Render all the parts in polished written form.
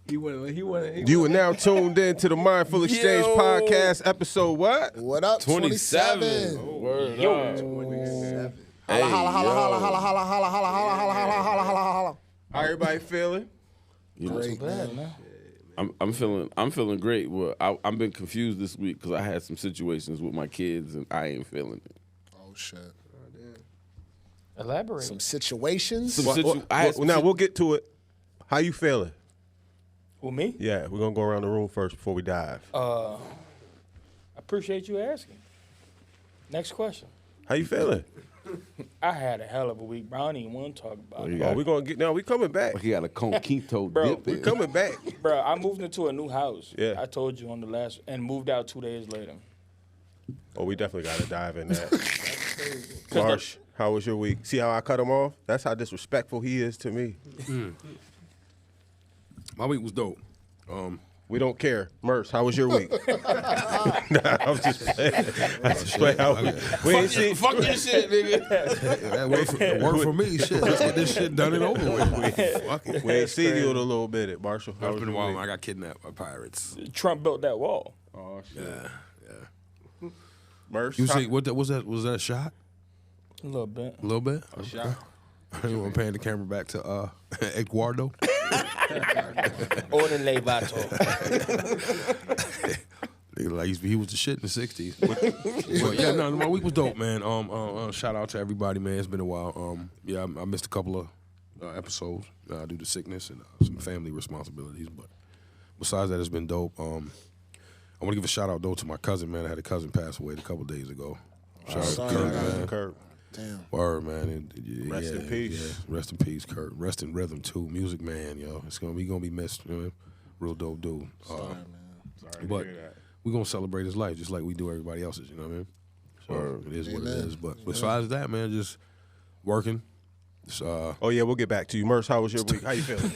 You are now tuned in to the Mindful Exchange podcast, episode what? What up? 27. Word Yo. up. 27. Hey, Holla, holla, yo. holla, holla, holla, holla, holla, holla, holla, holla, holla, holla, holla. How everybody feeling? Great, man. I'm feeling great. Well, I've been confused this week because I had some situations with my kids and I ain't feeling it. Oh, shit. Elaborate. Some situations. Now, we'll get to it. How you feeling? Well, me? Yeah, we're going to go around the room first before we dive. I appreciate you asking. Next question. How you feeling? I had a hell of a week, bro. I don't even want to talk about it. Oh, we're going to get, now we coming back. He got a conquito Bro, dip We in. coming back. Bro, I moved into a new house. Yeah. I told you on the last, and moved out 2 days later. Oh, we definitely got to dive in that. Marsh, how was your week? See how I cut him off? That's how disrespectful he is to me. My week was dope. We don't care. Merse, how was your week? Nah, I'm just playing. We ain't seen. Fuck your shit, nigga. That worked for me. Shit, let's get this shit done and over with. Fuck it. We ain't seen you in a little bit, Marshall. How It's was been a your while. week? I got kidnapped by pirates. Trump built that wall. Oh shit. Yeah. Merse, You say what? Was that a shot? A little bit. A little bit. A shot. You want to pan the camera back to Eduardo? Order Levato. Like he was the shit in the '60s. But yeah, no, my week was dope, man. Shout out to everybody, man. It's been a while. Yeah, I missed a couple of episodes due to sickness and some family responsibilities. But besides that, it's been dope. I want to give a shout out though to my cousin, man. I had a cousin pass away a couple days ago. Shout out to Kurt, man. Kurt. Damn. Word, man. Rest in peace. Yeah. Rest in peace, Kurt. Rest in rhythm too. Music man, yo. It's gonna be missed. You know? Real dope dude. Sorry but to hear that. we're gonna celebrate his life just like we do everybody else's. You know what I mean? So it is what it is. But besides that, man, just working. Oh yeah, we'll get back to you. Merse, how was your week? How you feeling?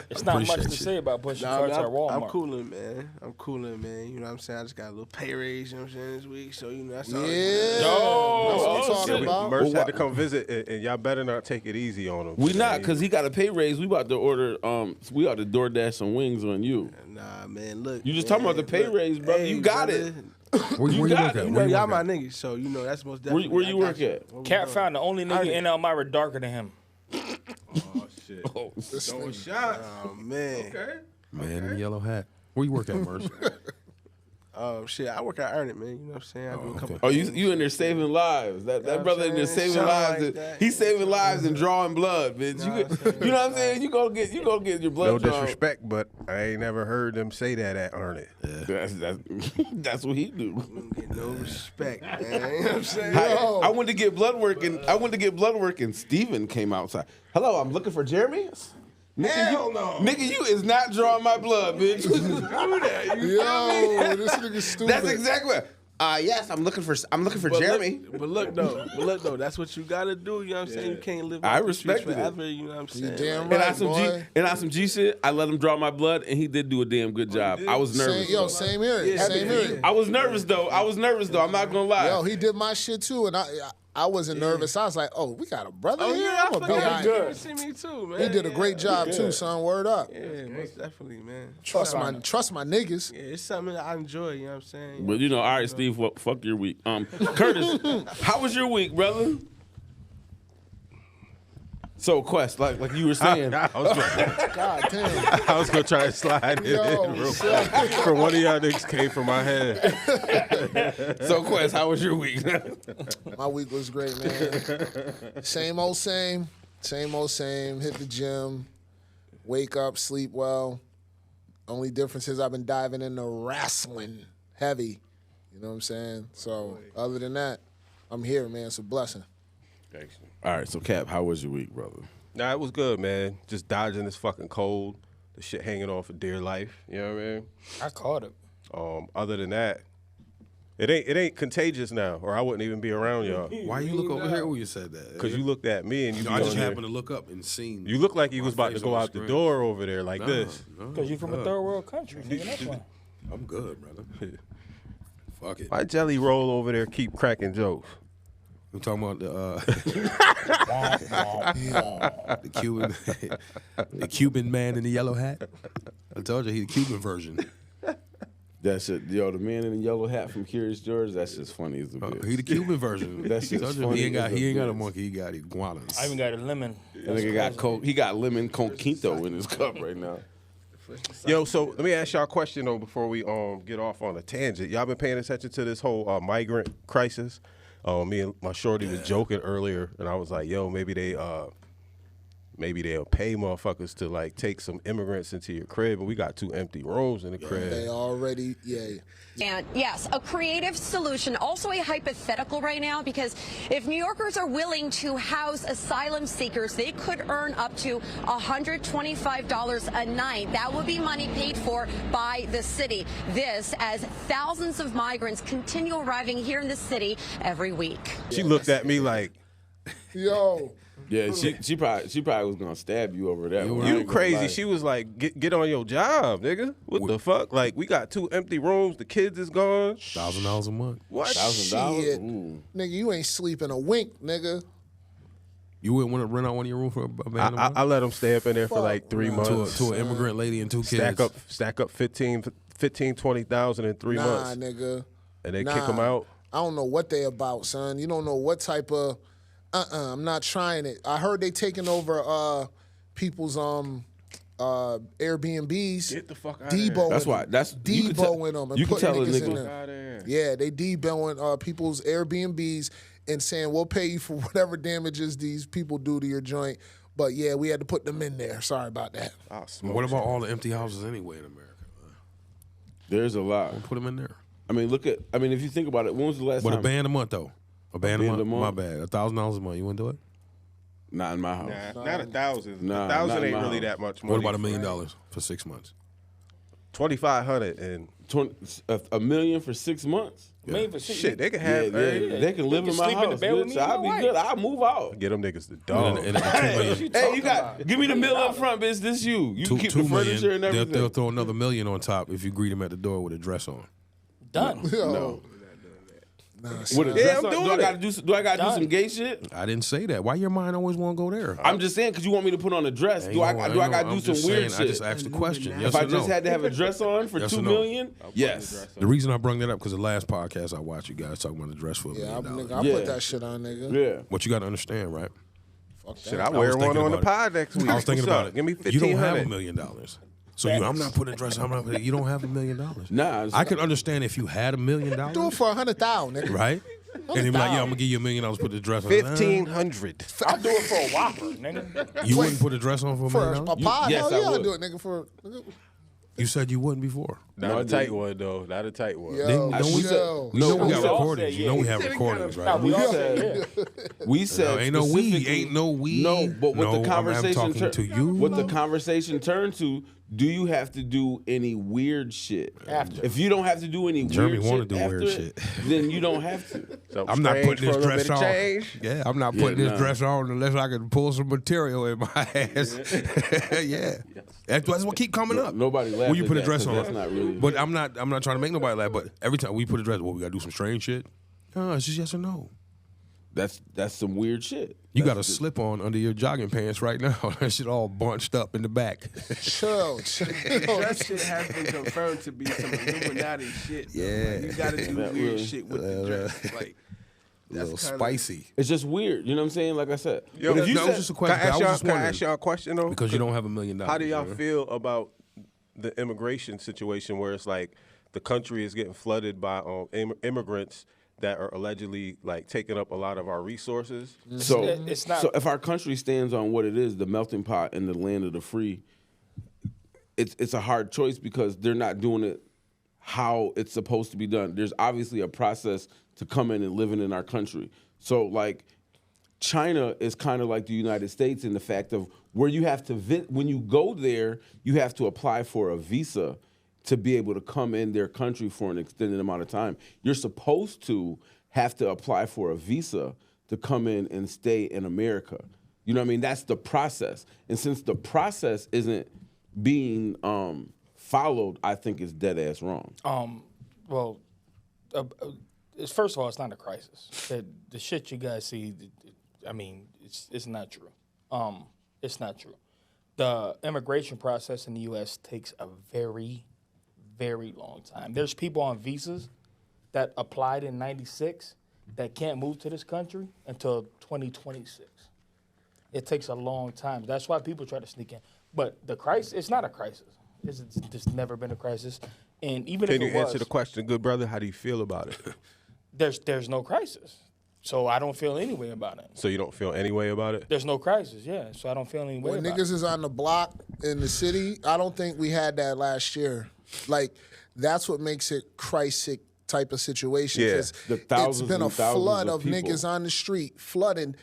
It's not much to Appreciate you. say about pushing carts at Walmart. I'm cooling, man. You know what I'm saying? I just got a little pay raise, you know what I'm saying, this week. So, you know, that's all. Yeah. That's what we talking about. Merse had to come visit, and y'all better not take it easy on him. We not, because he got a pay raise. We about to order, we ought to DoorDash some wings on you. Nah, man, look. You just talking about the pay raise, bro. Hey, you got brother, it. Where you work got at? it. You know, y'all my niggas, so, you know, that's most definitely. Where you I got work at? What we Cat doing? found the only nigga in Elmira darker than him. Oh shit. Throwing shots. Oh, man. Okay. Man in the yellow hat. Where you work at, Merce? Oh, shit, I work at Earn It, man. You know what I'm saying? I do a couple. Oh, you in there saving lives. That what brother I'm in there saying? saving Something lives. like that. He's saving lives and drawing blood, bitch. Nah, You I'm saying- know what I'm saying? You gonna get your blood No drawn. disrespect, but I ain't never heard them say that at Earn It. That's what he do. You don't get no respect, man. You know what I'm saying? I went to get blood work and Steven came outside. Hello, I'm looking for Jeremy. Hell no. Nigga, you is not drawing my blood, bitch. Yo, this nigga's stupid. That's exactly what. Yes, I'm looking for Jeremy. But look though, that's what you gotta do. You know what I'm saying? You can't live. I off the streets respected it. forever. You know what I'm saying? damn Like, right. boy. And on some G shit, I let him draw my blood, and he did do a damn good job. I was nervous. Same here. Same here. I was nervous though. I'm not gonna lie. Yo, he did my shit too, and I wasn't nervous. I was like, oh, we got a brother Oh here. yeah, I'm I gonna be forgot. all You right. can see me too, man. He did a great job too, son. Word up. Yeah, most definitely, man. Trust my niggas. Yeah, it's something that I enjoy. You know what I'm saying? But all right, Steve. Fuck your week. Curtis, how was your week, brother? So, Quest, like you were saying, I God damn. was gonna try to slide it Yo, in real quick. For one of y'all niggas came from my head. so Quest, how was your week? My week was great, man. Same old same. Same old same. Hit the gym. Wake up, sleep well. Only difference is I've been diving into wrestling heavy. You know what I'm saying? So other than that, I'm here, man. It's a blessing. All right, so Cap, how was your week, brother? Nah, it was good, man. Just dodging this fucking cold. The shit hanging on for dear life. You know what I mean? I caught it. Other than that, it ain't contagious now, or I wouldn't even be around y'all. Why you look over here when you said that? Because you looked at me and you. No, be I just on there. happened to look up and seen. You look like you my was about to face go on out the screen. door over there like this. Because you're from a third world country, nigga. That's why. I'm good, brother. Fuck it. Why Jelly Roll over there keep cracking jokes? We talking about the Cuban, the Cuban man in the yellow hat. I told you he the Cuban version. That shit, yo, the man in the yellow hat from Curious George, that's just funny as a bitch. He the Cuban version. That's just Told you, funny he ain't got a bitch. monkey. He got iguanas. I even got a lemon. That nigga got coke. He got lemon conquito in his cup right now. Yo, so let me ask y'all a question though before we get off on a tangent. Y'all been paying attention to this whole migrant crisis? Me and my shorty was joking earlier, and I was like, "Yo, maybe they'll pay motherfuckers to like take some immigrants into your crib, and we got 2 empty rooms in the crib." They already, And yes, a creative solution, also a hypothetical right now, because if New Yorkers are willing to house asylum seekers, they could earn up to $125 a night. That would be money paid for by the city. This as thousands of migrants continue arriving here in the city every week. She looked at me like, yo. Yeah, she probably was gonna stab you over that. one. I "You ain't gonna crazy?" lie. She was like, "Get on your job, nigga. What the fuck? Like, we got 2 empty rooms. The kids is gone. $1,000 a month. What? $1,000. Shit. Ooh. Nigga, you ain't sleeping a wink, nigga. You wouldn't want to rent out one of your rooms for a band a month? I let them stay up in there for like 3 months. to an immigrant lady and 2 kids. Stack up 20,000 in 3 months, Nigga. and they kick them out. I don't know what they about, son. You don't know what type of. I'm not trying it. I heard they taking over people's Airbnbs. Get the fuck out Deboing That's why. That's you can tell- Deboing them and you can putting tell a niggas in nigga. there. Yeah, they deboing people's Airbnbs and saying we'll pay you for whatever damages these people do to your joint. But yeah, we had to put them in there. Sorry about that. What about all the empty houses anyway in America? There's a lot. Put them in there. I mean, if you think about it, when was the last But time? a band a month, though. A band a band a month? My month? bad. $1,000 a month. You want to do it? Not in my house. Nah, not 1,000. Nah, 1,000 not in ain't my really house. that much money. What about $1 million for 6 months? 2,500 and $1 million for 6 months. Maybe for shit. They can Yeah, have they can live You in can my sleep in the house. bed with bitch. me and I'll my be good. wife. I'll move out. get them niggas the dog. And the $2 million. Hey, you got give me the mill up front, bitch. This you. You keep the $2 furniture and million. everything. They'll throw another $1 million on top if you greet them at the door with a dress on. done. No. Nah, With a son. dress I'm on, doing do I it. gotta do I gotta do Done. some gay shit? I didn't say that. Why your mind always want to go there? I'm just saying because you want me to put on a dress. Do I gotta do some weird shit? I just asked the question. Yes If I or just no? had to have a dress on for Yes $2 or no? million, yes. The reason I brought that up because the last podcast I watched, you guys talking about the dress for $1 Yeah, million. nigga, I Yeah. put that shit on, nigga. Yeah. What you got to understand, right? Fuck that. Shit, I I wear was one thinking on the about pod next week. I was thinking What's about up? it. Give me You don't have $1 $1,500. million. So I'm not putting a dress on. You don't have $1 million. Nah, I could understand if you had $1 million. Do it for 100,000, nigga. Right? And he'd be like, yeah, I'm going to give you $1 million, put the dress on. 1,500. I'll do it for a Whopper, nigga. You wouldn't put a dress on for $1 For million? a pod, yes, hell I yeah, I'll would. do it, nigga. Nigga. You said you wouldn't before. Not a tight one though. Not a tight one. Yo, Then- don't we- yo. You know we we got said- recordings. You know we have recordings, Nah, right? we all said- said, yeah. We said No, ain't no we. specifically- Ain't no we. No, but what No, the I'm conversation talking to you. What the conversation turned to, do you have to do any weird shit? After. If you don't have to do any Jeremy weird wanna shit do after weird it, shit. then you don't have to. Something I'm not strange putting this for a little dress bit of on. change. Yeah, I'm not Yeah, putting this nah. dress on unless I can pull some material in my ass. Yeah, that's what keep coming up. Nobody laughs When you at put a that, dress 'cause on, that's not really- But I'm not trying to make nobody laugh. But every time we put a dress, well, we gotta do some strange shit. No, it's just yes or no. That's some weird shit. You got a slip on under your jogging pants right now. That shit all bunched up in the back. Chill. That shit has been confirmed to be some Illuminati shit. Bro. Yeah. Like, you gotta do That weird really- shit with the dress. Like, A little kinda- spicy. It's just weird. You know what I'm saying? Like I said. Yo, But if you that was said- just a Can question. I ask I was y'all? just Can I wondering ask y'all a question though? because you don't have $1 million. How do y'all man. feel about the immigration situation where it's like the country is getting flooded by immigrants that are allegedly like taking up a lot of our resources? So It's not- So if our country stands on what it is, the melting pot and the land of the free, it's a hard choice because they're not doing it how it's supposed to be done. There's obviously a process to come in and living in our country. So like China is kind of like the United States in the fact of where you have to when you go there, you have to apply for a visa to be able to come in their country for an extended amount of time. You're supposed to have to apply for a visa to come in and stay in America. You know what I mean? That's the process. And since the process isn't being followed, I think it's dead ass wrong. Well, First of all, it's not a crisis. The shit you guys see, I mean, it's not true. It's not true. The immigration process in the U.S. takes a very, very long time. There's people on visas that applied in '96 that can't move to this country until 2026. It takes a long time. That's why people try to sneak in. But the crisis, it's not a crisis. It's just never been a crisis. And even Can if you it was, answer the question, good brother? How do you feel about it? there's no crisis. So I don't feel any way about it. So you don't feel any way about it? There's no crisis, yeah. So I don't feel any way When about niggas it. is on the block in the city, I don't think we had that last year. Like, that's what makes it crisis type of situation. Yeah. 'Cause The it's thousands been a and thousands flood of of people. niggas on the street, flooding.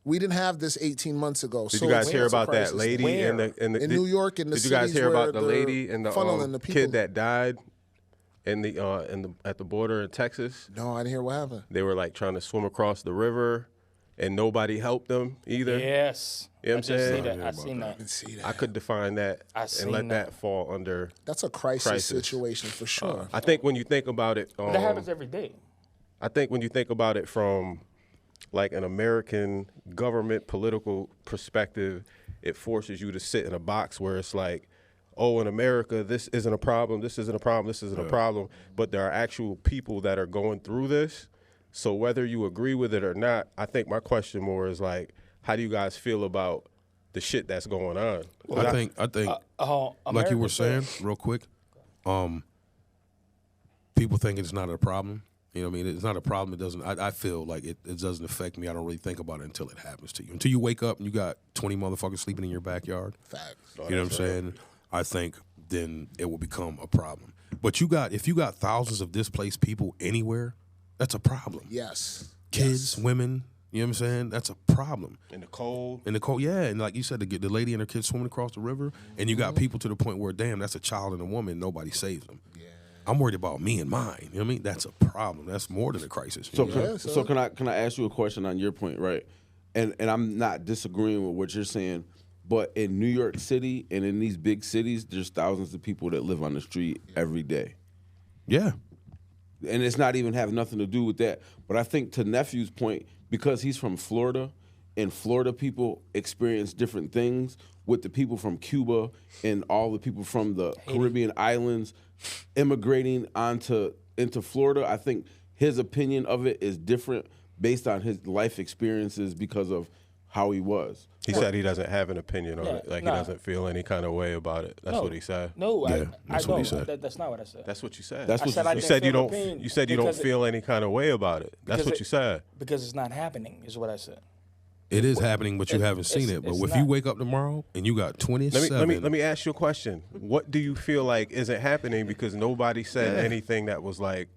We didn't have this 18 months ago. Did so you guys it's hear a about that crisis. lady Where? in In New York, in the Did you guys cities hear where about the they're lady and the funneling the people? kid that died at the border in Texas? No, I didn't hear what happened. They were like trying to swim across the river, and nobody helped them either. Yes. You know what I'm I just saying? seen that. I seen that. I didn't see that. I could define that I and seen let that. that fall under. That's a crisis Crisis. situation for sure. I think when you think about it, That happens every day. I think when you think about it from like an American government political perspective, it forces you to sit in a box where it's like, oh, in America, this isn't a problem, this isn't a problem, this isn't a problem. But there are actual people that are going through this. So whether you agree with it or not, I think my question more is like, how do you guys feel about the shit that's going on? I think like you were saying, real quick, people think it's not a problem. You know what I mean? It's not a problem. It doesn't. I feel like it doesn't affect me. I don't really think about it until it happens to you. Until you wake up and you got 20 motherfuckers sleeping in your backyard. Facts. You know what I'm saying? I think then it will become a problem. But if you got thousands of displaced people anywhere, that's a problem. Yes. Kids, Yes. women, you know what I'm saying? That's a problem. In the cold. In the cold, yeah, and like you said, the lady and her kids swimming across the river, and you got people to the point where, damn, that's a child and a woman, nobody saves them. Yeah. I'm worried about me and mine. You know what I mean? That's a problem. That's more than a crisis. So, you know? so can I ask you a question on your point, right? And I'm not disagreeing with what you're saying, but in New York City and in these big cities, there's thousands of people that live on the street every day. Yeah. And it's not even have nothing to do with that. But I think to Nephew's point, because he's from Florida, and Florida people experience different things with the people from Cuba and all the people from the Caribbean islands immigrating into Florida. I think his opinion of it is different based on his life experiences because of how he was. He said he doesn't have an opinion on Yeah, it. Like nah. he doesn't feel any kind of way about it. That's what he said. No, Yeah, I that's what he don't. said. That's not what I said. That's what you said. That's what said I you didn't said. You feel don't. opinion You said you don't because feel any kind of way about it. That's because what it- you said. because it's not happening, is what I said. It is happening, but you haven't seen it. But it's if you not. wake up tomorrow and you got 27, Let me ask you a question. What do you feel like isn't happening because nobody said anything that was like?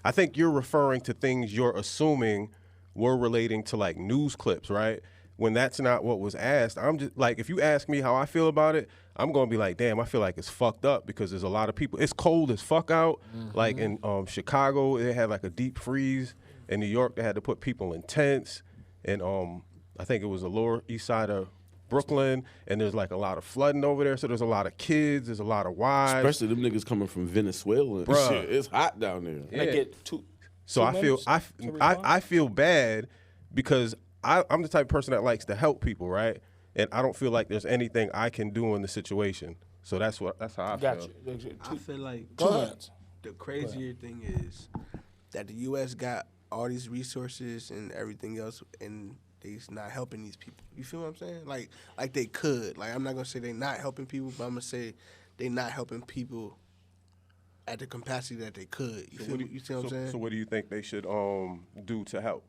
I think you're referring to things you're assuming were relating to like news clips, right? When that's not what was asked. I'm just like, if you ask me how I feel about it, I'm gonna be like, damn, I feel like it's fucked up because there's a lot of people. It's cold as fuck out. Like in Chicago, they had like a deep freeze. In New York, they had to put people in tents. And I think it was the Lower East Side of Brooklyn, and there's like a lot of flooding over there. So there's a lot of kids, there's a lot of wives. Especially them niggas coming from Venezuela. Bruh. Shit, it's hot down there. And I get two. So I feel minutes to respond? I feel bad because I'm the type of person that likes to help people, right? And I don't feel like there's anything I can do in the situation. So that's how I Got feel. you. I feel like Two minutes. the crazier thing is that the U.S. got all these resources and everything else, and they's not helping these people. You feel what I'm saying? Like they could. Like, I'm not gonna say they not helping people, but I'm gonna say they not helping people at the capacity that they could. You feel me? You see what I'm saying? So what do you think they should do to help?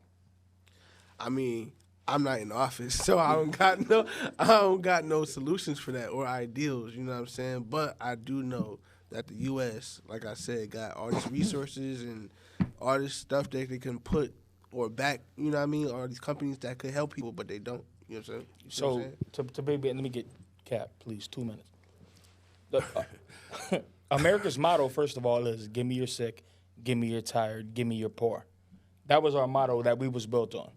I mean, I'm not in office, so I don't got no solutions for that or ideals. You know what I'm saying? But I do know that the U.S., like I said, got all these resources and all this stuff that they can put or back. You know what I mean? All these companies that could help people, but they don't. You know what I'm saying? You see what I'm So saying? to baby, let me get Cap, please. 2 minutes. America's motto, first of all, is give me your sick, give me your tired, give me your poor. That was our motto that we was built on.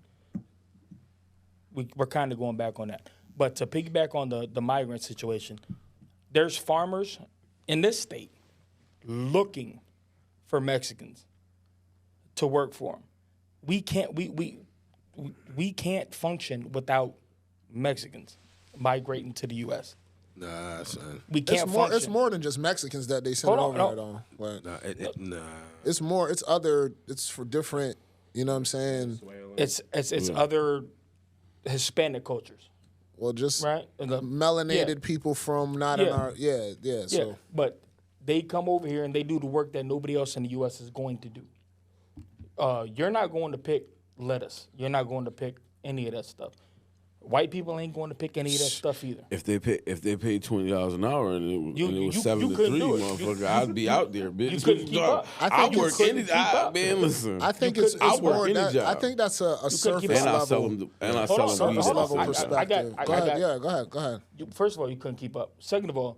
We're kind of going back on that. But to piggyback on the migrant situation, there's farmers in this state looking for Mexicans to work for them. We can't function without Mexicans migrating to the U.S. Nah, son. We can't It's function. more than just Mexicans that they send Hold on, over no. there, though. Like, Nah. it's more. It's other. It's for different. You know what I'm saying? It's other Hispanic cultures, Well, just right? melanated people from not in our. Yeah. Yeah, So but they come over here and they do the work that nobody else in the U.S. is going to do. You're not going to pick lettuce. You're not going to pick any of that stuff. White people ain't going to pick any of that stuff either. If they paid $20 an hour and it was 7 to 3, couldn't do it. motherfucker, I'd be out there, bitch. You couldn't keep up. I think work any job, man. Listen, I think I it's work more. any That, job. I think that's a surface and I level. sell them. And I Hold on, sell them. Surface hold on. level I perspective. got- Go ahead. Go ahead. First of all, you couldn't keep up. Second of all,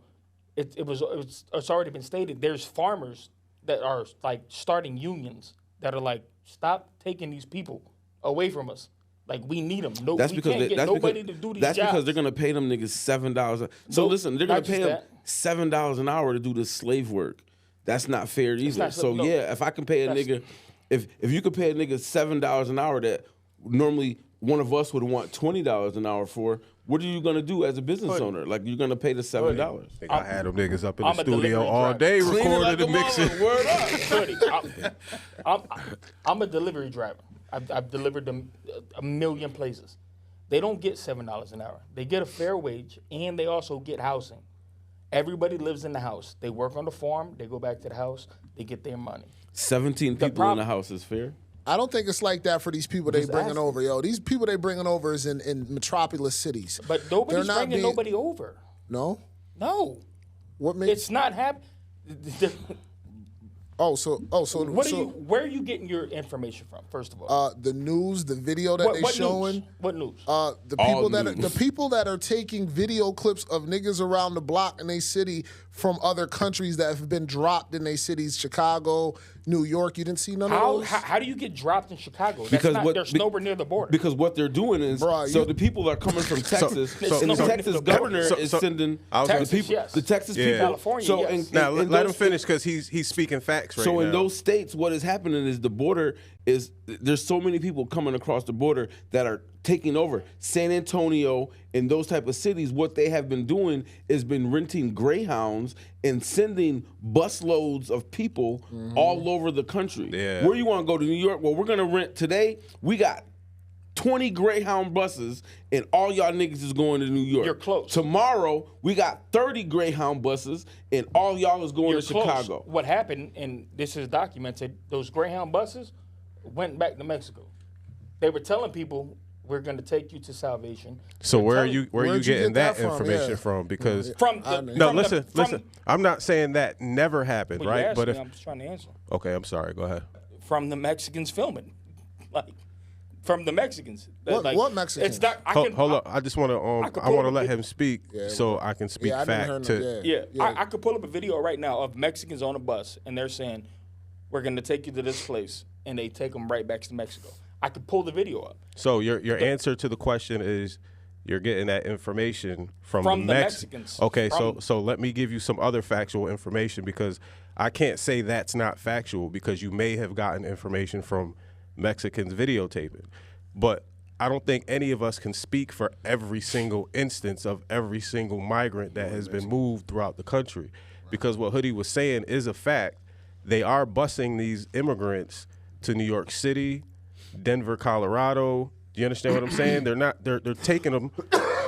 it's already been stated. There's farmers that are like starting unions that are like, stop taking these people away from us. Like, we need them. No, That's we because can't get nobody to do these that's jobs. because they're gonna pay them niggas $7. So Nope, listen, they're gonna not pay just them $7 an hour to do this slave work. That's not fair either. not- So no. yeah, if I can pay a nigga, if you could pay a nigga $7 an hour that normally one of us would want $20 an hour for, what are you gonna do as a business owner? Like, you're gonna pay the $7. I think I had them niggas up in the I'm a studio delivery all driver. day Clean it recording like and a mixing. mother. Word up. Buddy, I'm a delivery driver. I've delivered them a million places. They don't get $7 an hour. They get a fair wage, and they also get housing. Everybody lives in the house. They work on the farm. They go back to the house. They get their money. 17 people in problem- the house is fair. I don't think it's like that for these people they Just bringing asking. over, yo. These people they bringing over is in metropolis cities. But nobody's They're not bringing being- nobody over. No. No, What makes? it's not happening. Where are you getting your information from? First of all, The news, the video that they showing. news? What news? The people news. the people that are taking video clips of niggas around the block in a city from other countries that have been dropped in their cities, Chicago, New York. You didn't see none of those. How do you get dropped in Chicago? There's nowhere near the border. Because what they're doing is, Bruh, so you- the people that are coming from Texas, and the so- Texas governor so- is so- sending I was the gonna- people, yes. the Texas Yeah. people. California, So yes. Now in let him those finish because he's speaking facts right So now. in those states, what is happening is the border is there's so many people coming across the border that are taking over. San Antonio and those type of cities, what they have been doing is been renting Greyhounds and sending busloads of people all over the country. Yeah. Where you want to go to New York? Well, we're gonna rent today. We got 20 Greyhound buses, and all y'all niggas is going to New York. You're close. Tomorrow, we got 30 Greyhound buses, and all y'all is going You're to close. Chicago. What happened, and this is documented, those Greyhound buses went back to Mexico. They were telling people, we're going to take you to salvation. So They're where are telling- you Where'd you getting get that that from? information Yeah. from? Because From the, no, from listen. the, from, I'm not saying that never happened, Well, you right? asked But me, if I'm just trying to answer. okay, I'm sorry. Go ahead. From the Mexicans filming, like from the Mexicans. What Mexicans? It's not. Hold up. I just want to could I pull want to up a let vid- him speak so I can speak Yeah, I didn't fact hear to. no- Yeah, Yeah. I could pull up a video right now of Mexicans on a bus, and they're saying, "We're going to take you to this place," and they take them right back to Mexico. I could pull the video up. So your answer to the question is you're getting that information from From the Mex- Mexicans. Okay, From- so let me give you some other factual information because I can't say that's not factual because you may have gotten information from Mexicans videotaping. But I don't think any of us can speak for every single instance of every single migrant that has been moved throughout the country. Because what Hoodie was saying is a fact. They are busing these immigrants to New York City, Denver, Colorado. Do you understand what I'm saying? They're taking them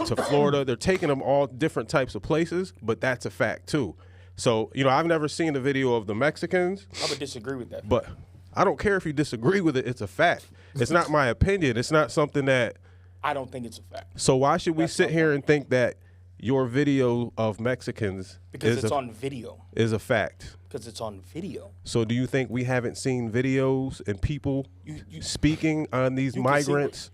to Florida. They're taking them all different types of places, but that's a fact too. So, I've never seen a video of the Mexicans, I would disagree with that. but I don't care if you disagree with it. It's a fact. It's not my opinion. It's not something that. I don't think it's a fact So why should we That's sit my here and think that your video of Mexicans because is it's a, on video. is a fact? Because it's on video. So do you think we haven't seen videos and people speaking on these you can see migrants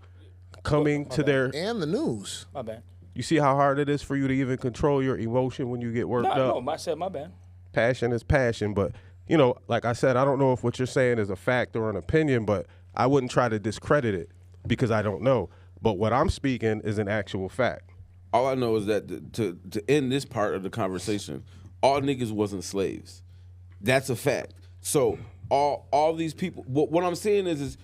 coming to their? And the news. My bad. You see how hard it is for you to even control your emotion when you get worked up? No, I said my bad. Passion is passion, but like I said, I don't know if what you're saying is a fact or an opinion, but I wouldn't try to discredit it because I don't know. But what I'm speaking is an actual fact. All I know is that to end this part of the conversation, all niggas wasn't slaves. That's a fact. So all these people. What I'm saying is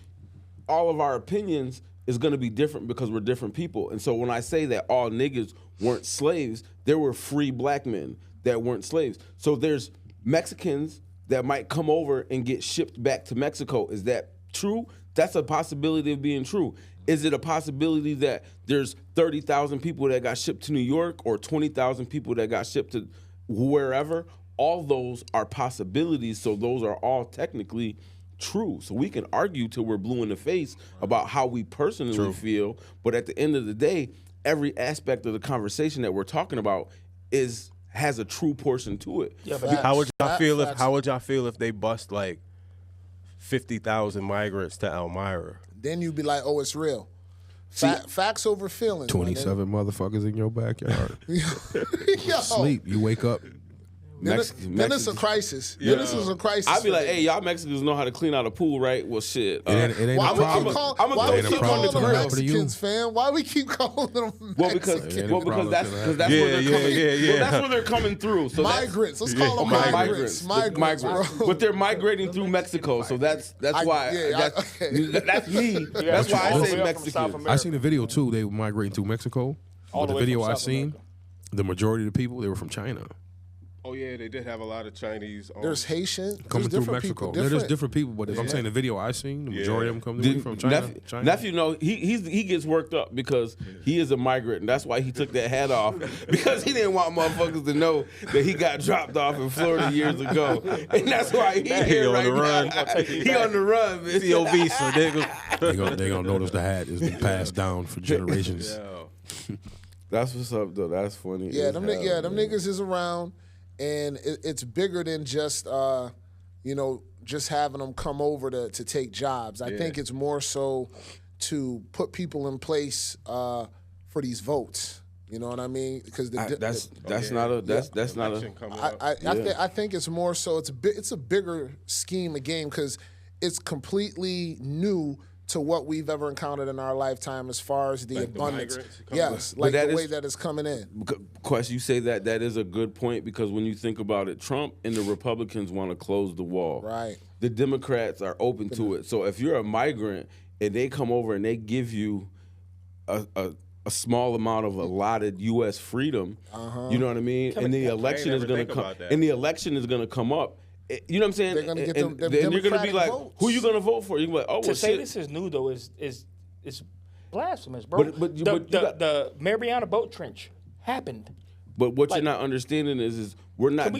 all of our opinions is going to be different because we're different people. And so when I say that all niggas weren't slaves, there were free black men that weren't slaves. So there's Mexicans that might come over and get shipped back to Mexico. Is that true? That's a possibility of being true. Is it a possibility that there's 30,000 people that got shipped to New York or 20,000 people that got shipped to wherever? All those are possibilities, so those are all technically true. So we can argue till we're blue in the face about how we personally feel, but at the end of the day, every aspect of the conversation that we're talking about has a true portion to it. Yeah, but How would y'all feel if they bust like 50,000 migrants to Elmira? Then you'd be like, oh, it's real. Facts over feelings. 27 motherfuckers in your backyard. Yo. Sleep. You wake up. Then it's a crisis. Then this is a crisis. I'd be like, hey, y'all Mexicans know how to clean out a pool, right? Well, shit. It ain't Why a we problem. keep calling them Mexicans, fam? Why we keep calling them Mexicans? Because that's where they're coming. Well, that's where they're coming through. So migrants. Let's call them migrants. Migrants. But they're migrating through Mexico, so that's why. That's me. That's why I say Mexican. I seen a video too. They were migrating through Mexico. But the video I seen, the majority of the people, they were from China. Oh yeah, they did have a lot of Chinese. There's Haitian Coming there's through Mexico. There's different people, but I'm saying the video I seen, the majority of them come from China. Nephew, no, he gets worked up because he is a migrant, and that's why he took that hat off, because he didn't want motherfuckers to know that he got dropped off in Florida years ago, and that's why he here right now. He on the run, man. COV, so nigga. They gonna notice the hat is passed down for generations. That's what's up, though. That's funny. Yeah, them niggas is around. And it's bigger than just, just having them come over to take jobs. I think it's more so to put people in place for these votes. You know what I mean? Because I think it's more so. It's a bigger scheme of game because it's completely new to what we've ever encountered in our lifetime as far as the abundance. The way that it's coming in. Quest, you say that is a good point because when you think about it, Trump and the Republicans want to close the wall. Right. The Democrats are open to it. So if you're a migrant and they come over and they give you a small amount of allotted U.S. freedom, you know what I mean? And the election is going to come. And the election is going to come up. You know what I'm saying? They're going to get them then you're going to be like, votes. who you going to vote for? You're going to be like, oh, well, say this is new though is blasphemous, bro. The Mariana Boat Trench happened. But what you're not understanding is we're not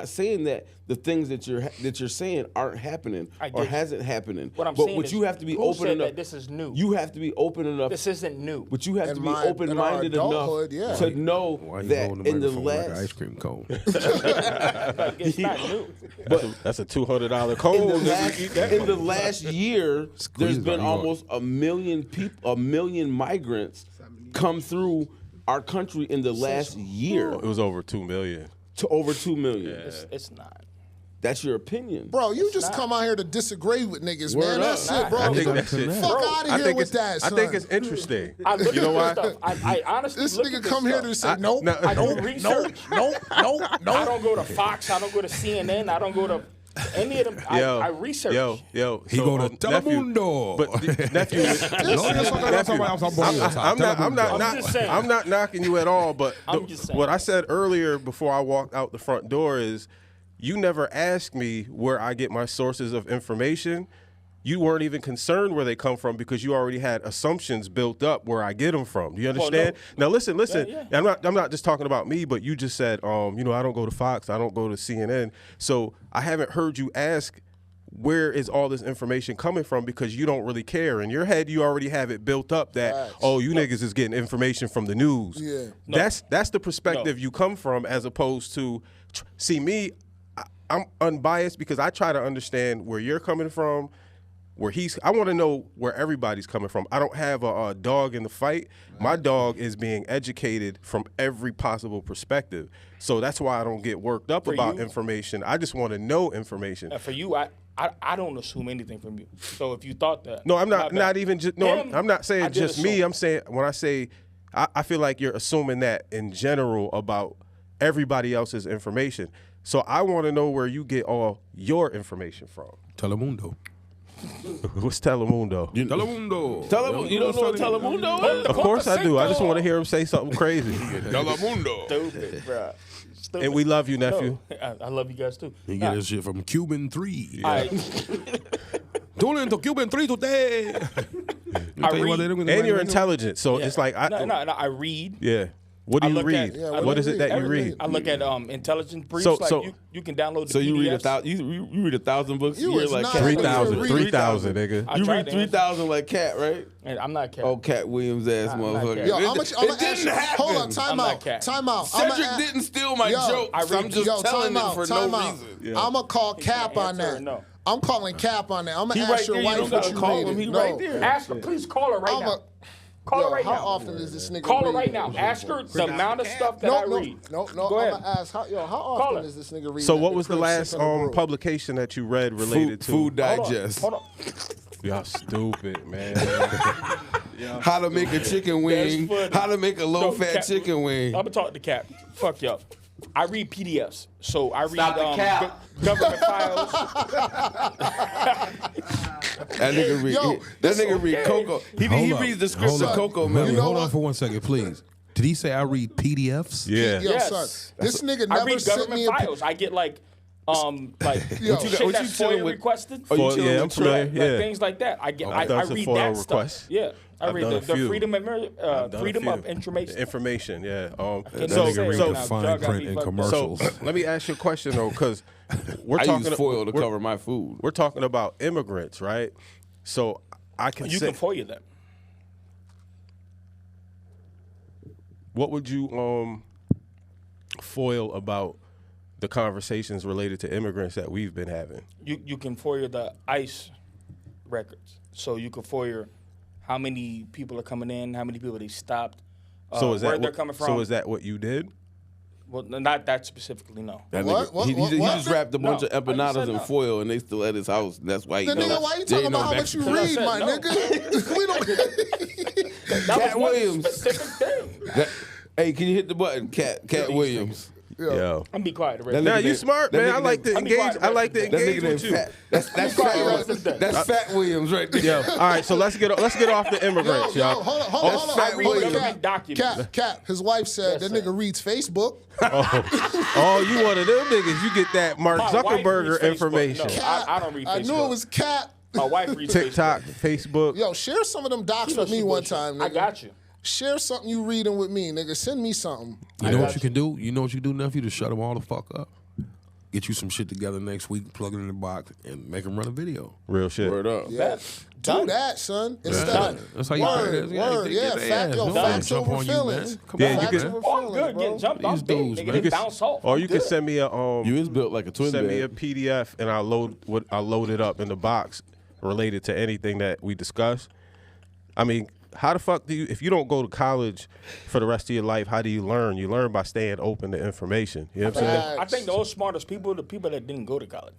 saying that the things that you're saying aren't happening or hasn't happening. What I'm saying is you have to be open enough. That this is new. You have to be open enough. This isn't new. But you have to be open-minded enough to know that in the last like ice cream cone. It's not new. But that's a $200 cone. In the last year, there's been almost a million migrants come through our country in the last year. It was over 2 million. To over 2 million. Yeah. It's not. That's your opinion. Bro, you just come out here to disagree with niggas, man. That's it, bro. I think that's it. Fuck out of here with that, son. I think it's interesting. You know why? I honestly this look nigga at come here to say, nope, I do research. Nope. I don't go to Fox. I don't go to CNN. I don't go to any of them. I research. Yo. He go to Telemundo. But nephew, I'm not knocking you at all. But what I said earlier before I walked out the front door is, you never asked me where I get my sources of information. You weren't even concerned where they come from because you already had assumptions built up where I get them from. Do you understand? Now listen. Yeah. I'm not just talking about me, but you just said, I don't go to Fox, I don't go to CNN. So I haven't heard you ask, where is all this information coming from, because you don't really care. In your head, you already have it built up that, niggas is getting information from the news. Yeah. That's the perspective you come from, as opposed to, see me, I'm unbiased because I try to understand where you're coming from, I want to know where everybody's coming from. I don't have a dog in the fight. My dog is being educated from every possible perspective. So that's why I don't get worked up about information. I just want to know information. For you, I don't assume anything from you. So if you thought that. No, I'm not even just, I'm not saying just me. I'm saying, when I say, I feel like you're assuming that in general about everybody else's information. So I want to know where you get all your information from. Telemundo. What's Telemundo? Telemundo. You don't know what Telemundo is? Of course I do. I just want to hear him say something crazy. Telemundo. Stupid, bro. Stupid. And we love you, nephew. No, I love you guys too. You get this shit from Cuban 3. Tune into Cuban 3 today. And you're intelligent, so it's like I read. Yeah. What do you read? Yeah, what is it that you read? I look at intelligence briefs. You can download the So you read PDFs. you read 1,000 books a You year was like not Cat? 3,000, 3,000, 3,000, nigga. I You tried read to 3,000 like Cat, right? And I'm not Cat. Oh, Cat Williams ass I'm not motherfucker. Cat. Yo, how much? It didn't happen. Hold on, I'm time not out. Cat. Time out. Cedric didn't steal my joke. I'm just telling it for no reason. I'm gonna call Cap on answer or that. no? I'm calling Cap on that. I'm gonna He ask right your there. You wife don't what gotta you call read. him. He No. right there. Ask her, please call her right now. Call her right how now. often is this nigga Call her read? right now. Ask her the amount of stuff that No, I no, read. no. Go I'm ahead. gonna ask how Call often her. is this nigga read? So what was the last publication that you read related to? Food Digest. Hold on. Y'all stupid, man. How to make a chicken wing. funny. How to make a low-fat Cap, chicken wing. I'm gonna talk to Cap. Fuck y'all. I read PDFs, so I read the cap. government files. That nigga read. Yo, That nigga read Coco. He reads the script of Coco Melon. know Hold on what? for 1 second, please. Did he say I read PDFs? Yeah. Yo, Yes. son, this nigga I never read sent government me a files. I get like Yo, shit what that's you chilling FOIA with? requested. Oh, you Well, chilling yeah, I'm with familiar. Trey? Yeah. Like things like that. I get. I've I done some read FOIA that requests. stuff. Yeah, I I've read done a the few. freedom of Done a freedom few. of information. Information, yeah. Can't That So- nigga so- read so- the fine Jug got print me in fucked up. So commercials. let me ask you a question though, because we're I talking use foil to we're- cover my food. We're talking about immigrants, right? So I can You say, can FOIA them. what would you foil about the conversations related to immigrants that we've been having? You can FOIA the ICE records. So you can FOIA how many people are coming in, how many people they stopped, So is where that they're what, coming from. So is that what you did? Well, not that specifically, no. That What? nigga, What? he What? just wrapped a bunch No, of I just empanadas said in no. foil, and they still at his house. And that's why he the knows. nigga, why you there talking ain't no about how much you Mexican. read, said my no. nigga? We don't. That Cat was one Williams. specific thing. Hey, can you hit the button, Cat Williams? Yo. I'm be quiet. That Already. Now nigga you named- smart, that man. nigga I like to named- I'm be engage. quiet I like to about That engage nigga named with you. Fat. That's quiet. That's Fat Williams right there. Yo, all right. So let's get off the immigrants, Yo, y'all. hold on. Fat I read Williams. government documents. Cap. His wife said Yes, that sir. nigga reads Facebook. Oh, you one of them niggas? You get that Mark My wife Zuckerberg reads Facebook. information? No, I don't read Facebook. I knew it was Cap. My wife reads TikTok, Facebook. Facebook. Yo, share some of them docs with me one time, nigga. I got you. Share something you reading with me, nigga. Send me something. You know what you can do? You know what you do, nephew? To shut them all the fuck up. Get you some shit together next week, plug it in the box, and make them run a video. Real shit. Word up. Yeah. Do that, son. Instead of That's how you word, get their fact, ass. yo, Don't facts jump over on you, feelings. man. Come Yeah, on, you Facts can- over Oh, I'm feelings, good. bro. Getting jumped off These big. dudes, Nigga, man. get You can- down soft. Or I'm you can good. send me a You is built like a twin send me bed. a PDF and I'll load it up in the box related to anything that we discuss. I mean, how the fuck do you, if you don't go to college for the rest of your life, how do you learn? You learn by staying open to information. You know what I'm saying? I think the most smartest people are the people that didn't go to college.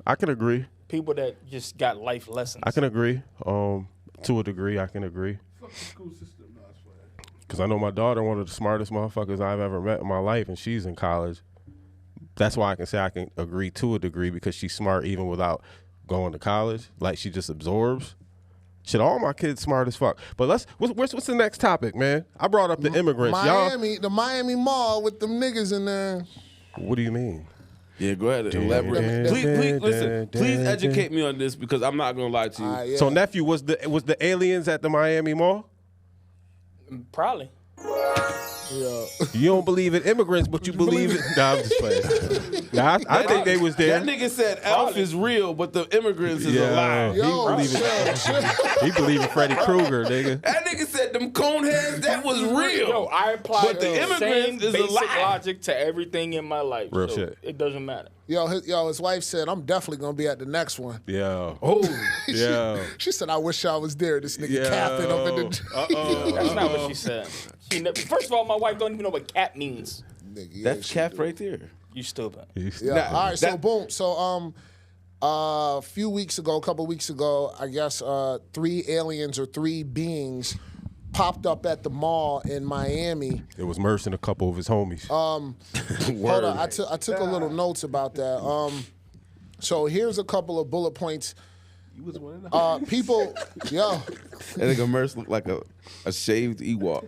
I can agree. People that just got life lessons. I can agree. To a degree, I can agree. Because I know my daughter, one of the smartest motherfuckers I've ever met in my life, and she's in college. That's why I can say I can agree to a degree, because she's smart even without going to college. Like, she just absorbs. Shit, all my kids smart as fuck. But what's the next topic, man? I brought up the immigrants. The Miami Mall with them niggas in there. Y'all, what do you mean? Yeah, go ahead and elaborate. Please, listen. Please educate me on this because I'm not gonna lie to you. Yeah. So, nephew, was the aliens at the Miami Mall? Probably. You don't believe in immigrants, but you believe it. Nah, I'm just playing. Nah, I think they was there. That nigga said Elf is real, but the immigrants is a lie. Yo, He believe in Freddy Krueger, nigga. That nigga said them cone heads, that was real. Yo, I applied But the the immigrants same is a basic lie. logic to everything in my life. Real so shit. It doesn't matter. his wife said, I'm definitely gonna be at the next one. Yeah. Oh, Yeah. She said, I wish I was there. This nigga capping up in the That's not what she said. First of all, my wife don't even know what cat means. Nigga, that's cap right there. You stupid. Yeah. Nah, All right. So that- boom. So a couple weeks ago, I guess 3 aliens or 3 beings popped up at the mall in Miami. It was Merse and a couple of his homies. Hold on, I took a little notes about that. So here's a couple of bullet points. You was one of the People, yo, That nigga Merse looked like a shaved Ewok.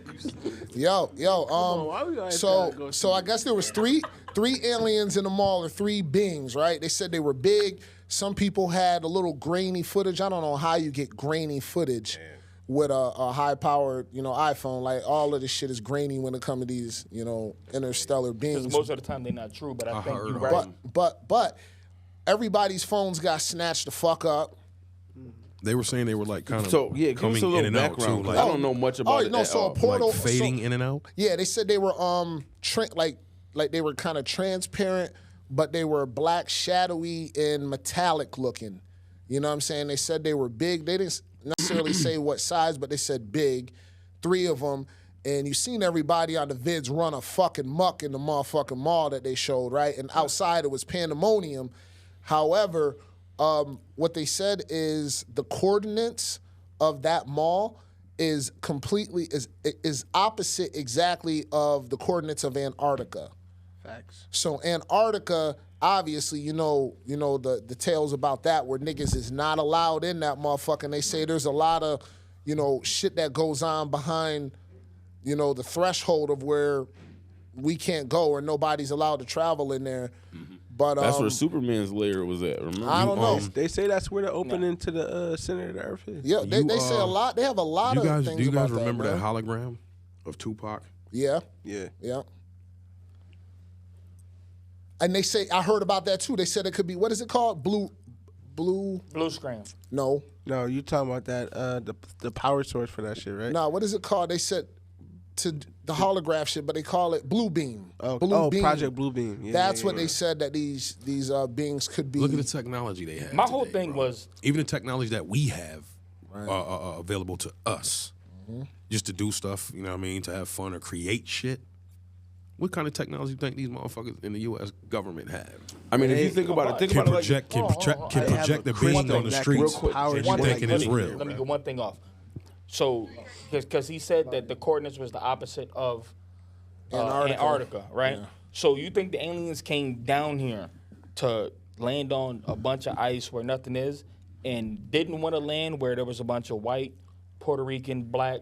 why we always gotta go so I guess there was three aliens in the mall, or three beings, right? They said they were big. Some people had a little grainy footage. I don't know how you get grainy footage with a high-powered, iPhone. Like, all of this shit is grainy when it comes to these, interstellar beings. Because most of the time they're not true, but I think you're heard right. But everybody's phones got snatched the fuck up. They were saying they were like kind of So yeah, give us coming a in little and out background. too, 'Cause like, I don't know much about it. no, at so a all. portal like fading in and out. Yeah, they said they were like they were kind of transparent, but they were black, shadowy, and metallic looking. You know what I'm saying? They said they were big. They didn't necessarily say what size, but they said big. 3 of them. And you seen everybody on the vids run a fucking muck in the motherfucking mall that they showed, right? And outside it was pandemonium. However, what they said is the coordinates of that mall is opposite exactly of the coordinates of Antarctica. facts. So Antarctica, obviously, you know the tales about that, where niggas is not allowed in that motherfucker. And they say there's a lot of, shit that goes on behind, the threshold of where we can't go, or nobody's allowed to travel in there. But That's where Superman's lair was at. Remember? I don't know. They say that's where the opening to the center of the earth is. Yeah, they say a lot. They have a lot Do of you guys things about remember that, that man. hologram of Tupac? Yeah, Yeah. yeah. And they say, I heard about that too. They said it could be, what is it called? Blue. Blue screen. No, No, you talking about that the power source for that shit, right? no. What is it called? They said to the holograph shit, but they call it Blue Beam. Oh, Beam. Project Blue Beam. Yeah, That's yeah, what yeah. they said that these beings could be. Look at the technology they have. My whole today, thing bro. was even the technology that we have available to us, just to do stuff. You know what I mean? To have fun or create shit. What kind of technology do you think these motherfuckers in the U.S. government have? I mean, if you think about it, Can like project can They have project a the being crystal on the that streets. can power and shit. you thinking it's real. Let me get one thing off. So, because he said that the coordinates was the opposite of Antarctica, right? Yeah. So you think the aliens came down here to land on a bunch of ice where nothing is, and didn't want to land where there was a bunch of white, Puerto Rican, black,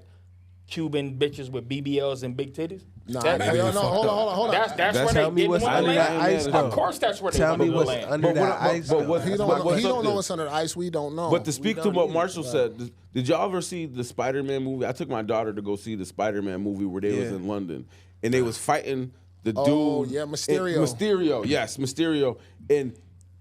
Cuban bitches with BBLs and big titties? Nah, That- no, hold on. That's That's where tell they me didn't what's want to under that land. ice, Of though. course, that's where they Tell wanted me to what's land. under But that what- ice. but though. what's- He But don't what's know this? what's under the ice. We don't know. But to speak to don't what either. Marshall said, did y'all ever see the Spider-Man movie? I took my daughter to go see the Spider-Man movie where they was Yeah. in London, and they was fighting the Oh, dude. yeah, Mysterio. Mysterio, yes, Mysterio, and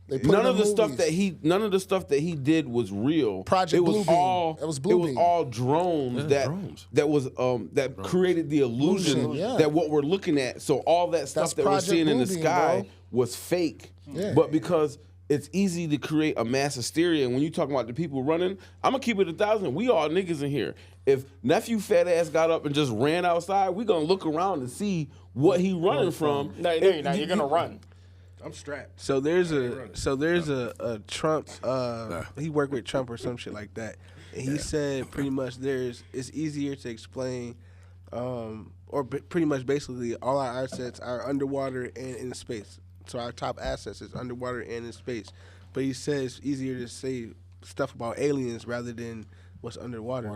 They put none him of in the stuff movies. none of the stuff that he did was real. Project it was Blue Beam. all It was Blue Beam. all drones Yeah, that drones. that was that created the illusion Illusion, yeah. that what we're looking at. So all that stuff That's that we're Project seeing in the Blue Beam, sky bro. was fake. Yeah. But because it's easy to create a mass hysteria, and when you talking about the people running, I'm gonna keep it 1,000. We all niggas in here. If nephew fat ass got up and just ran outside, we gonna look around and see what he running from. No, you're not. You're gonna run. I'm strapped. So there's a Trump. He worked with Trump or some shit like that, and he said pretty much it's easier to explain, pretty much basically all our assets are underwater and in space. So our top assets is underwater and in space. But he says it's easier to say stuff about aliens rather than what's underwater.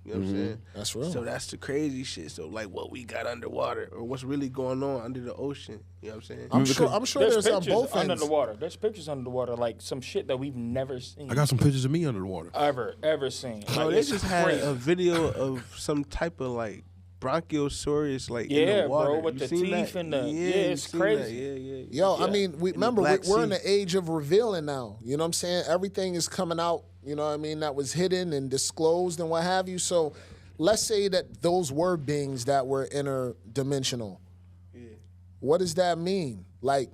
You know what I'm saying? That's real. So that's the crazy shit. So like what we got underwater or what's really going on under the ocean. You know what I'm saying? I'm sure There's there's on pictures both under ends. the water. There's pictures under the water, like some shit that we've never seen. I got some pictures of me under the water. ever seen. Bro, Like, they it's just had crazy. a video of some type of like bronchiosaurus like in Yeah, the water. bro, with You the seen teeth that? and the- you it's seen crazy. that. Yeah. Yo, I Yeah. mean, the remember, Black we're in Sea. the age of revealing now. You know what I'm saying? Everything is coming out, you know what I mean, that was hidden and disclosed and what have you. So let's say that those were beings that were interdimensional. What does that mean? Like,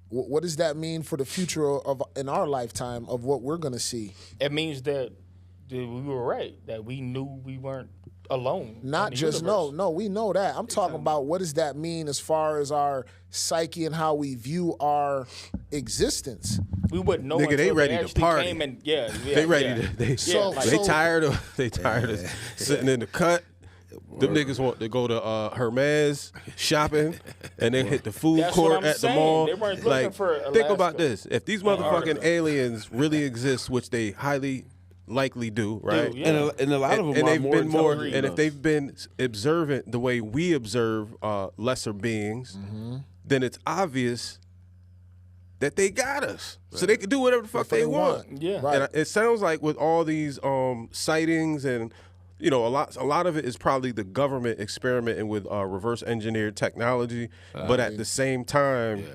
what does that mean for the future of in our lifetime of what we're going to see? It means that we were right. That we knew we weren't alone. Not in the just universe. no, we know that. I'm talking about what does that mean as far as our psyche and how we view our existence. We wouldn't know. Nigga, they until ready to actually party. Came and, They ready to. They So- tired of sitting in the cut. Them niggas want to go to Hermes shopping and then hit the food That's what court I'm at the saying. mall. They weren't looking Like, for think Alaska. about this: if these motherfucking aliens really exist, which they highly likely do, right? yeah. And a lot of them And are they've more been more, intelligent and than if they've been observant the way we observe lesser beings, then it's obvious that they got us, so they can do whatever the fuck they want. Yeah. Right. And it sounds like with all these sightings and a lot of it is probably the government experimenting with reverse engineered technology, but at the same time,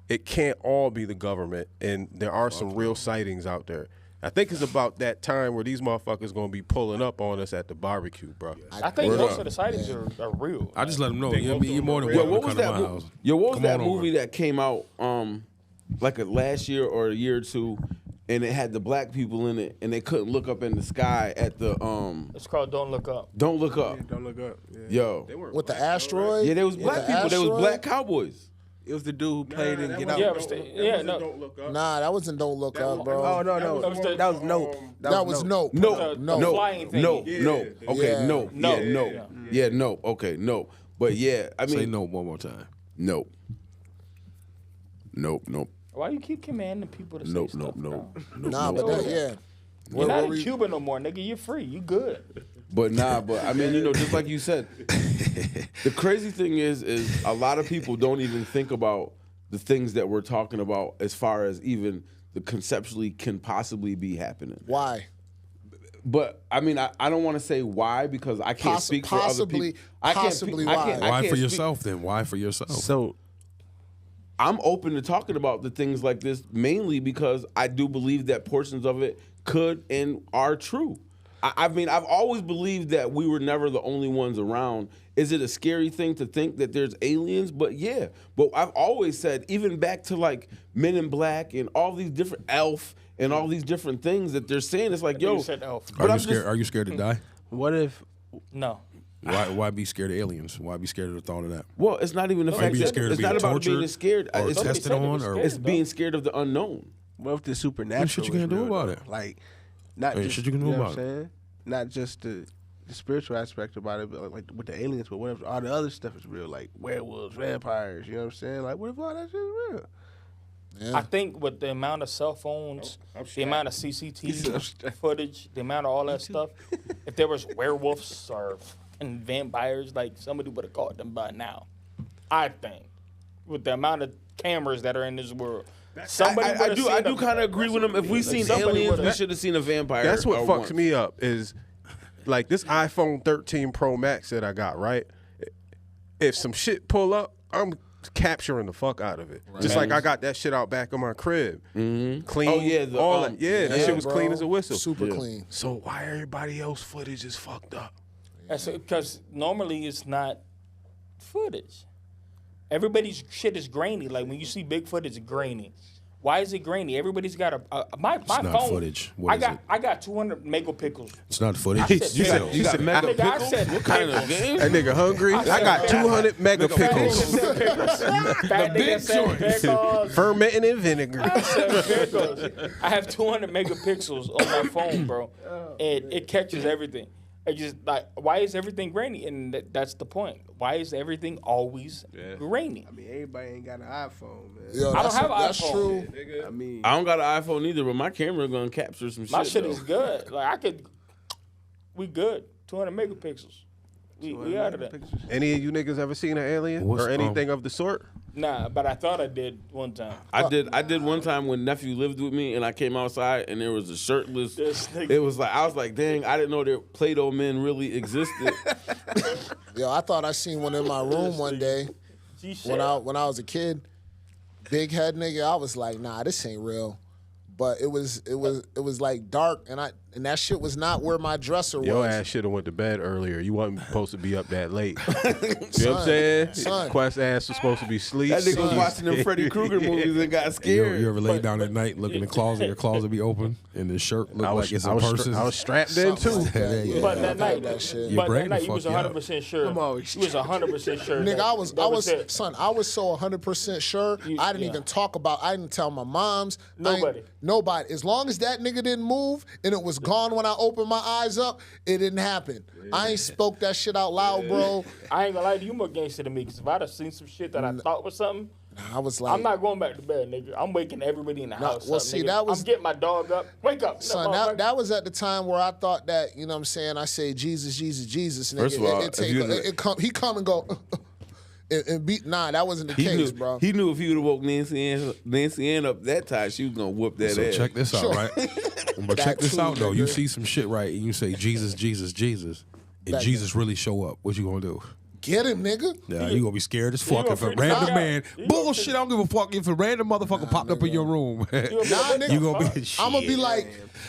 it can't all be the government, and there are some real sightings out there. I think it's about that time where these motherfuckers gonna be pulling up on us at the barbecue, bro. I think most of the sightings are real. I just let them know. You're more than Yo, welcome what to was come to that? my house. Yo, what was Come that on movie over. that came out like last year or a year or two, and it had the black people in it, and they couldn't look up in the sky at the It's called Don't Look Up. Don't Look Up. Don't look up. Yeah. Yo, With the asteroid? yeah, there was With black the people. There was asteroid? black cowboys. It was the dude who played in Get Out. Yeah, no. Don't look up. Nah, that wasn't Don't Look Up, bro. Oh no, That was the- that was Nope. That was Nope. No, No. no, flying thing. no, no. Okay, Yeah. no, No. yeah, no, Yeah. yeah, no. Okay, no. But yeah, I Say mean, no one more time. no, nope, nope, Why you keep commanding people to say nope, stuff? nope, bro? nope, Nah, nope. but that, yeah. You're not in were you- Cuba no more, nigga. You're free. You good. But I mean, just like you said, the crazy thing is a lot of people don't even think about the things that we're talking about as far as even the conceptually can possibly be happening. Why? But I mean, I don't want to say why because I can't speak for other people. Possibly why? Why for speak- yourself then? Why for yourself? So I'm open to talking about the things like this mainly because I do believe that portions of it could and are true. I mean, I've always believed that we were never the only ones around. Is it a scary thing to think that there's aliens? But yeah. But I've always said, even back to like Men in Black and all these different Elf and all these different things that they're saying, it's like, yo. You said elf. But Are you I'm scared? just- Are you scared to die? What if? No. Why be scared of aliens? Why be scared of the thought of that? Well, it's not even the Are you fact being that scared of it's being not about being tortured scared. or It's, tested said they on, were or scared. it's being scared of the unknown. What if the supernatural? shit you is can't do real, about though? it. Like, not Ain't just shit you can do know about what I'm saying? Not just the spiritual aspect about it, but like with the aliens, but what if all the other stuff is real, like werewolves, vampires? You know what I'm saying? Like, what if all that shit is real? Yeah. I think with the amount of cell phones, the amount of CCTV footage, the amount of all that stuff, if there was werewolves or fucking vampires, like somebody would have caught them by now. I think with the amount of cameras that are in this world, somebody I would've do seen them. kind of agree with him. If we seen somebody aliens, would've- we should have seen a vampire. that's what or fucks once. me up is like this iPhone 13 Pro Max that I got, right? If some shit pull up, I'm capturing the fuck out of it. Just like I got that shit out back in my crib. Clean. Oh, yeah, the, all that. Yeah, that shit was bro. clean as a whistle. Super clean. So why everybody else footage is fucked up? That's because normally it's not footage. Everybody's shit is grainy. Like when you see Bigfoot, it's grainy. Why is it grainy? Everybody's got my not phone. footage. What is I got 200 megapixels. It's not footage. I said You got, pixels. you got mega Nigga, I pickles? said What kind of pixels. game? That nigga hungry? I got 200 megapixels. Fat nigga said pickles. Fermenting in vinegar. I said pickles. I have 200 megapixels on my phone, bro, and it catches everything. It just like, why is everything grainy? And that's the point. Why is everything always grainy? I mean, everybody ain't got an iPhone, man. Yo, I don't have an that's iPhone. true. I mean, I don't got an iPhone either, but my camera gonna capture some shit. My shit though. is good. Like we good. 200 megapixels. We out of that. Any of you niggas ever seen an alien What's, or anything of the sort? Nah, but I thought I did one time. I did one time when nephew lived with me and I came outside and there was a shirtless. This nigga- It was like I was like, dang, I didn't know that Play-Doh men really existed. Yo, I thought I seen one in my room one day when I was a kid. Big head nigga. I was like, nah, this ain't real. But it was like dark and that shit was not where my dresser was. Your ass should have went to bed earlier. You wasn't supposed to be up that late. You know what I'm saying? Son. Quest ass was supposed to be asleep. That nigga was watching them Freddy Krueger movies and got scared. You ever lay down at night, look in the closet, your closet be open, and the shirt look like it's in purses? I was strapped in too. Yeah, But that night, that shit. Your but brain that night you will was fuck you up. 100% sure. I'm always You was 100% sure. Nigga, that- I was that it. son, I was so 100% sure. I didn't yeah. even talk about, I didn't tell my moms. Nobody. Nobody. As long as that nigga didn't move and it was gone when I opened my eyes up. It didn't happen. I ain't spoke that shit out loud, bro. I ain't gonna lie to you, more gangster than me. Because if I'd have seen some shit that I thought was something, I was like, I'm not going back to bed, nigga. I'm waking everybody in the house well, up, see, nigga. that was- I'm getting my dog up. Wake up. son, that was at the time where I thought that, you know what I'm saying, I say Jesus, Jesus, Jesus. Nigga, First of all, he come and go and beat. Nah, that wasn't the case, bro. He knew if he would have woke Nancy Ann up that time, she was gonna whoop that So ass. check this out, right? But check this too, out though. You nigga. see some shit, right? And you say Jesus, Jesus, Jesus, and Back Jesus really show up. What you gonna do? Get him, nigga. Yeah, you gonna be scared as fuck gonna if a freak random out. man. You gonna Bullshit. I don't give a fuck if a random motherfucker popped up in your room. Nah, nigga. You gonna be? I'm gonna be like,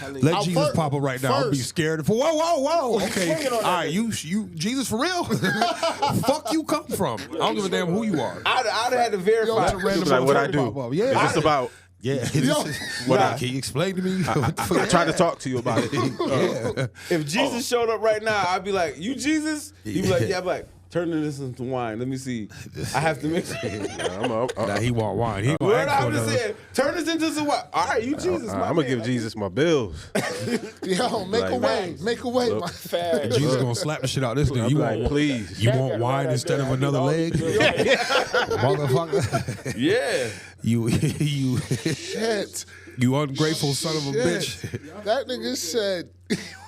Let I'll Jesus first- pop up right now. I'll be first. scared. Whoa, whoa, whoa. Okay, Swinging all on that right. You Jesus for real? Fuck you come from? I don't give a damn who you are. I'd have had to verify. Let a random Like what I motherfucker do. pop up. Yeah, Is this about? yeah. What Can you explain to me? I'm trying to talk to you about it. If Jesus showed up right now, I'd be like, "You Jesus?" He'd be like, "Yeah." I'd be like, "Turn this into wine. Let me see. I have to mix it." Nah, he want wine. He gonna What ask for I'm just another. saying, turn this into some wine. All right, you Jesus. my I'm gonna man. give Jesus my bills. yo, make a way, make a way. Look. My- Fast. Jesus gonna slap the shit out of this nigga. I'm You like, want please. You want wine instead of another leg, motherfucker? Yeah. You Shit. you ungrateful son of a Shit. bitch. That nigga said,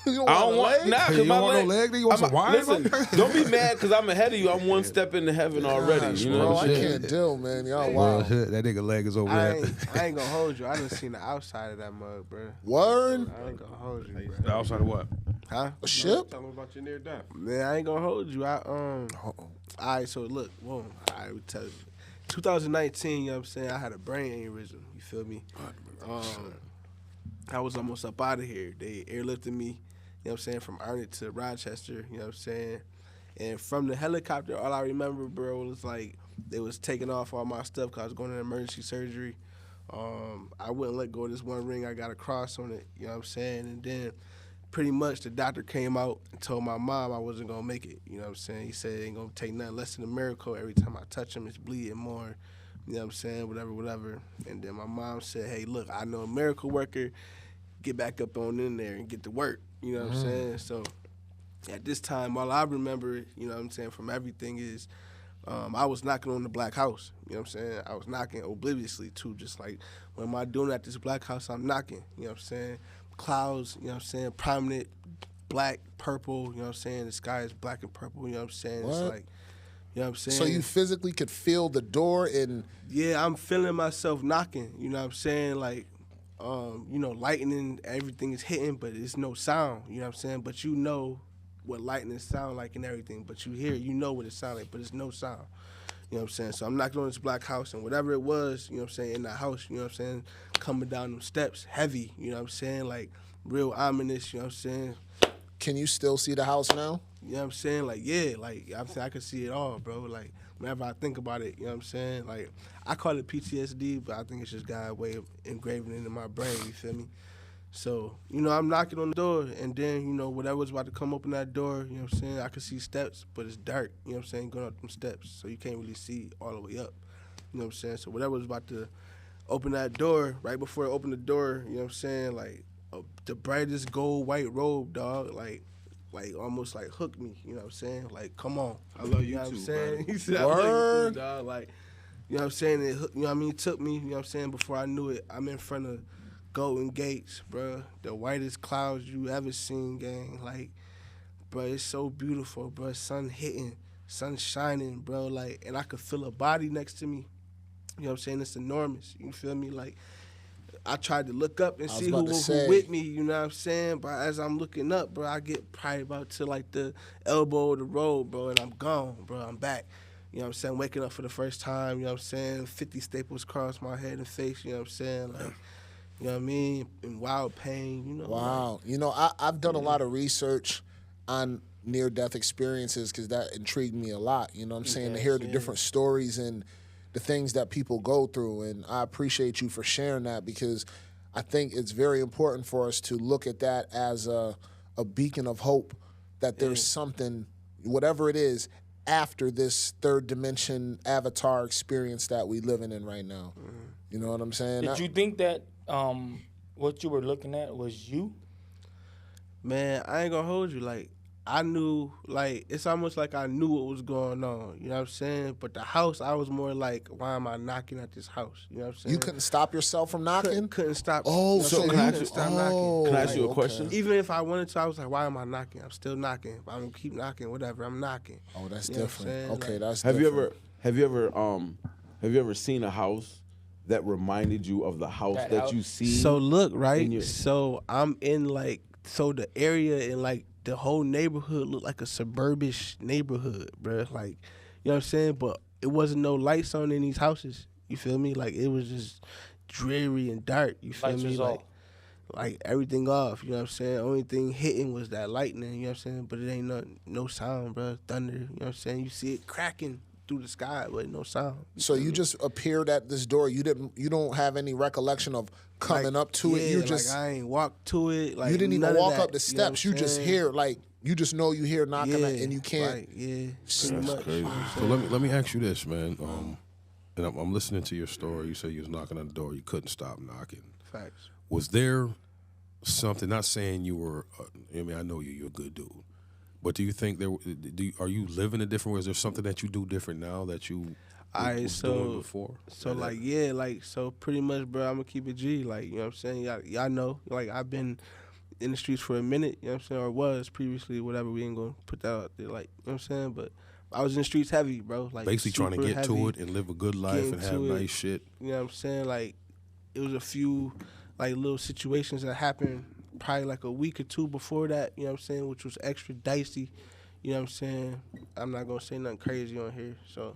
you don't I don't want a want leg? nah, You cause my don't want no leg. leg, nigga? You want some wine, Listen, motherfucker? don't be mad because I'm ahead of you. I'm one step into heaven already. Gosh, You know bro, what I I'm saying? can't deal, man. Y'all Well, wow. shit, that nigga leg is over I there. ain't gonna hold you. I done seen the outside of that mug, bro. Word? I ain't gonna hold you, bro. Outside of what? Huh? A ship? Tell him about your near death. Man, I ain't gonna hold you. All right, so look, boom. I would tell you. 2019, you know what I'm saying? I had a brain aneurysm. You feel me? I was almost up out of here. They airlifted me, you know what I'm saying, from Arnett to Rochester, you know what I'm saying? And from the helicopter, all I remember, bro, was like they was taking off all my stuff because I was going to emergency surgery. I wouldn't let go of this one ring. I got a cross on it, you know what I'm saying? And then pretty much the doctor came out and told my mom I wasn't going to make it, you know what I'm saying? He said it ain't going to take nothing less than a miracle. Every time I touch him, it's bleeding more, you know what I'm saying? Whatever. And then my mom said, hey, look, I know a miracle worker. Get back up on in there and get to work, you know what I'm saying? So at this time, all I remember, you know what I'm saying, from everything is I was knocking on the black house, you know what I'm saying? I was knocking obliviously too, just like, what am I doing at this black house? I'm knocking, you know what I'm saying? Clouds, you know what I'm saying, prominent, black, purple, you know what I'm saying? The sky is black and purple, you know what I'm saying? It's What? like, you know what I'm saying? So you physically could feel the door and Yeah, I'm feeling myself knocking, you know what I'm saying? Like, you know, lightning, everything is hitting, but it's no sound, you know what I'm saying? But you know what lightning sound like and everything, but you hear it, you know what it sound like, but it's no sound, you know what I'm saying? So I'm knocking on this black house, and whatever it was, you know what I'm saying, in that house, you know what I'm saying, coming down them steps, heavy, you know what I'm saying, like real ominous, you know what I'm saying? can you still see the house now? You know what I'm saying? Like, yeah, like, I'm saying I can see it all, bro. Like, whenever I think about it, you know what I'm saying? Like, I call it PTSD, but I think it's just God's way of engraving it in my brain, you feel me? So, you know, I'm knocking on the door, and then, you know, whatever's about to come open that door, you know what I'm saying? I can see steps, but it's dark, you know what I'm saying, going up them steps, so you can't really see all the way up, you know what I'm saying? So whatever's about to open that door, right before I open the door, you know what I'm saying, like, the brightest gold white robe, dog, like almost like hooked me, you know what I'm saying? Like, come on. I love you know what too, I'm saying? brother. He said, I love you Word. too, dog. Like, you know what I'm saying? It, you know what I mean? It took me, you know what I'm saying? Before I knew it, I'm in front of Golden Gates, bro. The whitest clouds you ever seen, gang. Like, bro, it's so beautiful, bro. Sun hitting, sun shining, bro. Like, and I could feel a body next to me. You know what I'm saying? It's enormous. You feel me? Like, I tried to look up and I was see about who to say. with me, you know what I'm saying? But as I'm looking up, bro, I get probably about to like the elbow of the road, bro, and I'm gone, bro. I'm back. You know what I'm saying? Waking up for the first time, you know what I'm saying? 50 staples across my head and face, you know what I'm saying? Like, you know what I mean? In wild pain, you know. Wow. You know, I've done a lot of research on near-death experiences because that intrigued me a lot, you know what I'm saying? To hear the different stories and the things that people go through, and I appreciate you for sharing that because I think it's very important for us to look at that as a beacon of hope that there's something, whatever it is, after this third dimension avatar experience that we living in right now. You know what I'm saying? Did you think that what you were looking at was you? Man, I ain't gonna hold you. Like, I knew, like, it's almost like I knew what was going on. You know what I'm saying? But the house, I was more like, why am I knocking at this house? You know what I'm saying? You couldn't stop yourself from knocking? Couldn't stop. Oh, you know so what I'm saying? you- Couldn't stop knocking. Can I ask you a okay. question? Even if I wanted to, I was like, why am I knocking? I'm still knocking. I'm gonna keep knocking, whatever. I'm knocking. Oh, that's You know what I'm different. saying? Okay, Like, that's Have different. you ever seen a house that reminded you of the house That that house? you see? So look, right? in your- So I'm in like, so the area and like the whole neighborhood looked like a suburbish neighborhood, bruh. Like, you know what I'm saying? But it wasn't no lights on in these houses. You feel me? Like it was just dreary and dark. You feel Lights me? was Like, off. like everything off. You know what I'm saying? Only thing hitting was that lightning. You know what I'm saying? But it ain't no sound, bruh. Thunder. You know what I'm saying? You see it cracking through the sky, but no sound. So you just appeared at this door. You don't have any recollection of coming Like, up to it. You yeah, just like I ain't walked to it. Like you didn't none even of walk that, up the you know what steps. I'm You just saying? hear like you just know you hear knocking at, and you can't. Like, yeah, pretty much. crazy. So let me ask you this, man. And I'm listening to your story. You said you was knocking on the door. You couldn't stop knocking. Facts. Was there something? Not saying you were. I mean, I know you. You're a good dude. But do you think are you living a different way? Is there something that you do different now that you was doing before? So like yeah, like so pretty much, bro. I'm gonna keep it G. Like you know what I'm saying. Y'all know. Like I've been in the streets for a minute. You know what I'm saying, or was previously. Whatever. We ain't gonna put that out there. Like you know what I'm saying. But I was in the streets heavy, bro. Like basically trying to super get heavy. to it and live a good life Getting and have to it. nice shit. You know what I'm saying? Like, it was a few, like, little situations that happened probably like a week or two before that, you know what I'm saying, which was extra dicey. You know what I'm saying? I'm not going to say nothing crazy on here, so.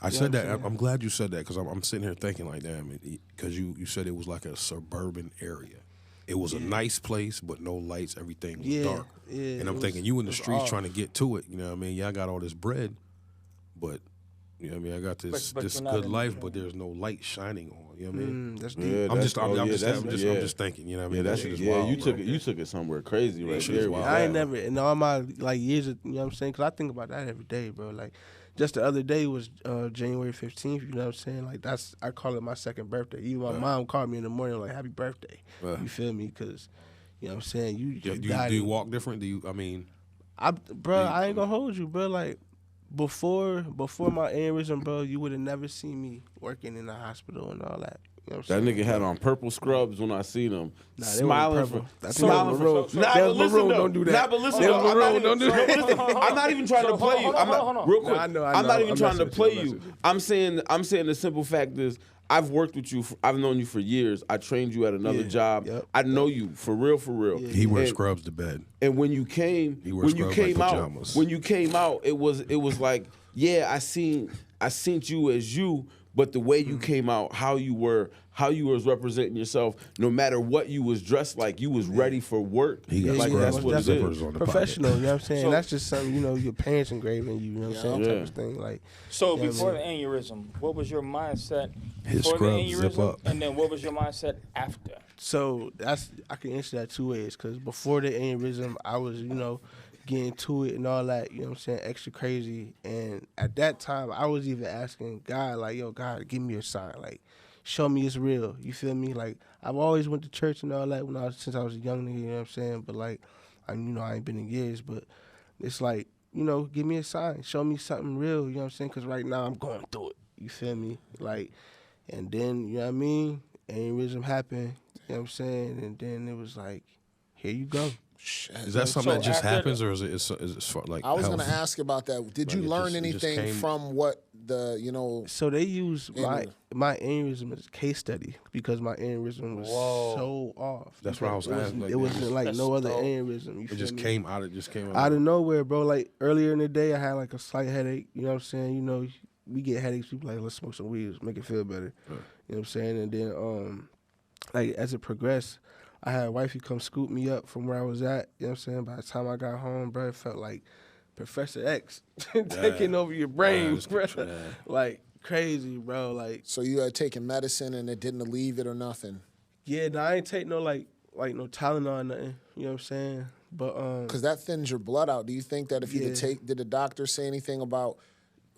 I you know said what that. I'm saying? I'm glad you said that because I'm sitting here thinking like, damn, because you said it was like a suburban area. It was a nice place, but no lights. Everything was dark. Yeah, and I'm it thinking was- you in the it was streets off. trying to get to it. You know what I mean? Yeah, I got all this bread, but you know what I mean? I got this But this you're not good in- life, but there's no light shining on. You know what I mean? That's deep. Yeah, I'm just yeah. thinking. You know what I mean? Yeah, that that's shit is yeah. wild. You bro. took it. You took it somewhere crazy right shit is there. wild. I ain't never, in all my, like, years of, you know what I'm saying? Because I think about that every day, bro. Like, just the other day was January 15th, you know what I'm saying? Like, I call it my second birthday. Even my mom called me in the morning, like, happy birthday. You feel me? Because, you know what I'm saying? Do you walk different? Do you? I mean, I ain't gonna hold you, bro. Like before my aneurysm, bro, you would have never seen me working in the hospital and all that. You know what That I'm saying? nigga had on purple scrubs when I seen him. Nah, they smiling wasn't for purple. That's smiling maroon. for. Nah, but that's listen maroon. though. Don't do that. Nah, but listen That's though. I'm maroon. not Don't do even- that. listen, I'm not even trying to play you. I'm hold on. not real quick. I know, I'm not even I'm trying to messing with play you, I'm you. messing with I'm saying the simple fact is I've worked with you. I've known you for years. I trained you at another Yeah, job. yep. I know you for real. he wears And- scrubs to bed. And when you came, He wears when you scrubs like came out, pajamas. when you came out, it was like, yeah, I seen you as you, but the way you came out, how you was representing yourself, no matter what you was dressed like, you was ready for work. He got like scrubs that's and what it zippers is. on the Professional, you know what I'm saying? So- That's just something, you know, your parents engraving you, you know what I'm saying? Yeah. Type of thing. Like, So you know before what the aneurysm, what was your mindset His before the scrubs zip aneurysm, up. and then what was your mindset after? So I can answer that two ways. Because before the aneurysm, I was, you know, getting to it and all that, you know what I'm saying, extra crazy. And at that time, I was even asking God, like, yo, God, give me a sign. Like, show me it's real. You feel me? Like, I've always went to church and all that since I was a young nigga, you know what I'm saying? But, like, I ain't been in years. But it's like, you know, give me a sign. Show me something real, you know what I'm saying? Because right now I'm going through it. You feel me? Like, and then, you know what I mean? Aneurysm happened, you know what I'm saying? And then it was like, here you go. Is that something So that just after happens, or is it like? I was health? going to ask about that. Did you Like, it learn just anything came- from what the, you know, So they use Aneurysm. my aneurysm as a case study because my aneurysm was so off. That's what I was asking. Like, It wasn't like That's no other dope. aneurysm. You It feel just me? came out. It just came out of nowhere, bro. Like earlier in the day, I had like a slight headache. You know what I'm saying? You know, we get headaches. People like, let's smoke some weed, let's make it feel better. You know what I'm saying? And then, like as it progressed, I had wifey come scoop me up from where I was at. You know what I'm saying? By the time I got home, bro, it felt like Professor X taking over your brain, bro. Like crazy, bro. Like so you had taken medicine and it didn't alleviate it or nothing? yeah, no, I ain't take no like no Tylenol or nothing. You know what I'm saying? But Because that thins your blood out. Do you think that if you Yeah. did the doctor say anything about,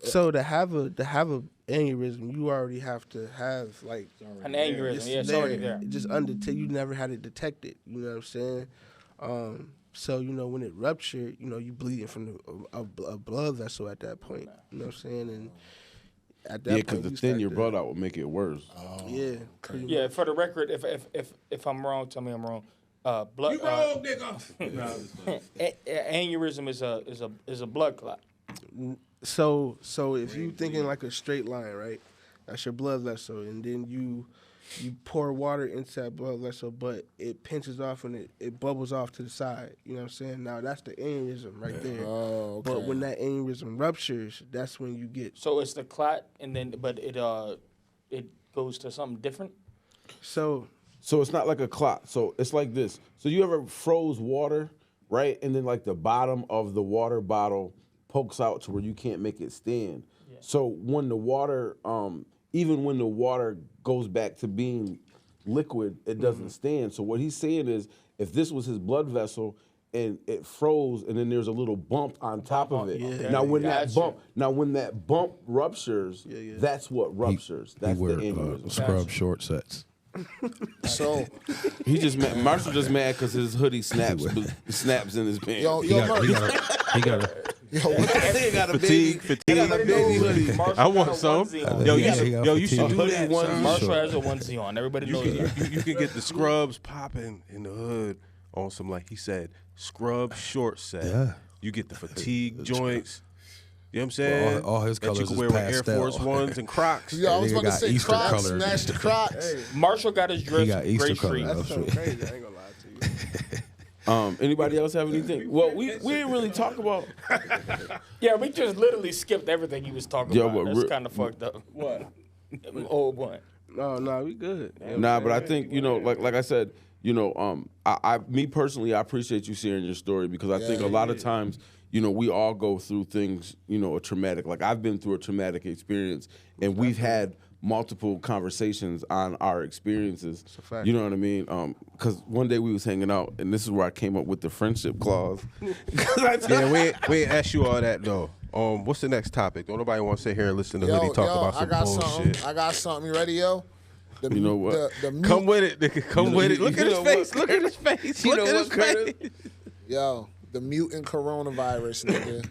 so to have a aneurysm, you already have to have like An aneurysm, yeah, it's already there. Just you never had it detected. You know what I'm saying? So, when it ruptured, you bleeding from a blood vessel at that point. You know what I'm saying? And at that point, because the thin your blood out will make it worse. Yeah. Yeah, for the record, if I'm wrong, tell me I'm wrong. Blood. You wrong, nigga. Aneurysm is a blood clot. So if you thinking like a straight line, right? That's your blood vessel, and then you pour water into that blood vessel, but it pinches off and it bubbles off to the side. You know what I'm saying? Now that's the aneurysm right there. Oh, okay. But when that aneurysm ruptures, that's when you get. So it's the clot, but it goes to something different. So it's not like a clot. So it's like this. So you ever froze water, right? And then like the bottom of the water bottle pokes out to where you can't make it stand. Yeah. So when the water, even when the water goes back to being liquid, it doesn't stand. So what he's saying is, if this was his blood vessel and it froze, and then there's a little bump on top of it. Yeah. Now when that bump ruptures, that's what ruptures. That's the aneurysm. Scrub short sets. So Marshall just mad because his hoodie snaps in his pants. He got a He got a baby hoodie. I want some. You should do that. Marshall has a onesie on. Everybody knows that. You can get the scrubs popping in the hood on some, like he said, scrub short set. Yeah. You get the fatigue joints. You know what I'm saying? Well, all his that colors you can is wear with Air pastel. Force Ones and Crocs. yeah, I was nigga about to got say Easter Crocs, color. smash the Crocs. Marshall got his dress He got Easter gray color. streak. that's so crazy. I ain't gonna lie to you. Anybody else have anything? Well, we didn't really talk about. Yeah, we just literally skipped everything he was talking Yeah, about. but That's kind of fucked up. What? Old one. No, we good. Nah, but I think like I said, I me personally, I appreciate you sharing your story because I think a lot of times, we all go through things, a traumatic. Like I've been through a traumatic experience, and we've had multiple conversations on our experiences. It's a fact. You know what I mean? Because one day we was hanging out, and this is where I came up with the friendship clause. Yeah, we ain't asked you all that though. What's the next topic? Don't nobody want to sit here and listen to Hoodie talk about some bullshit. I got something. You ready, yo? You know what? Come with it, nigga. Come with it. Look at his face. Look at his face. Look at his face. Yo, the mutant coronavirus, nigga.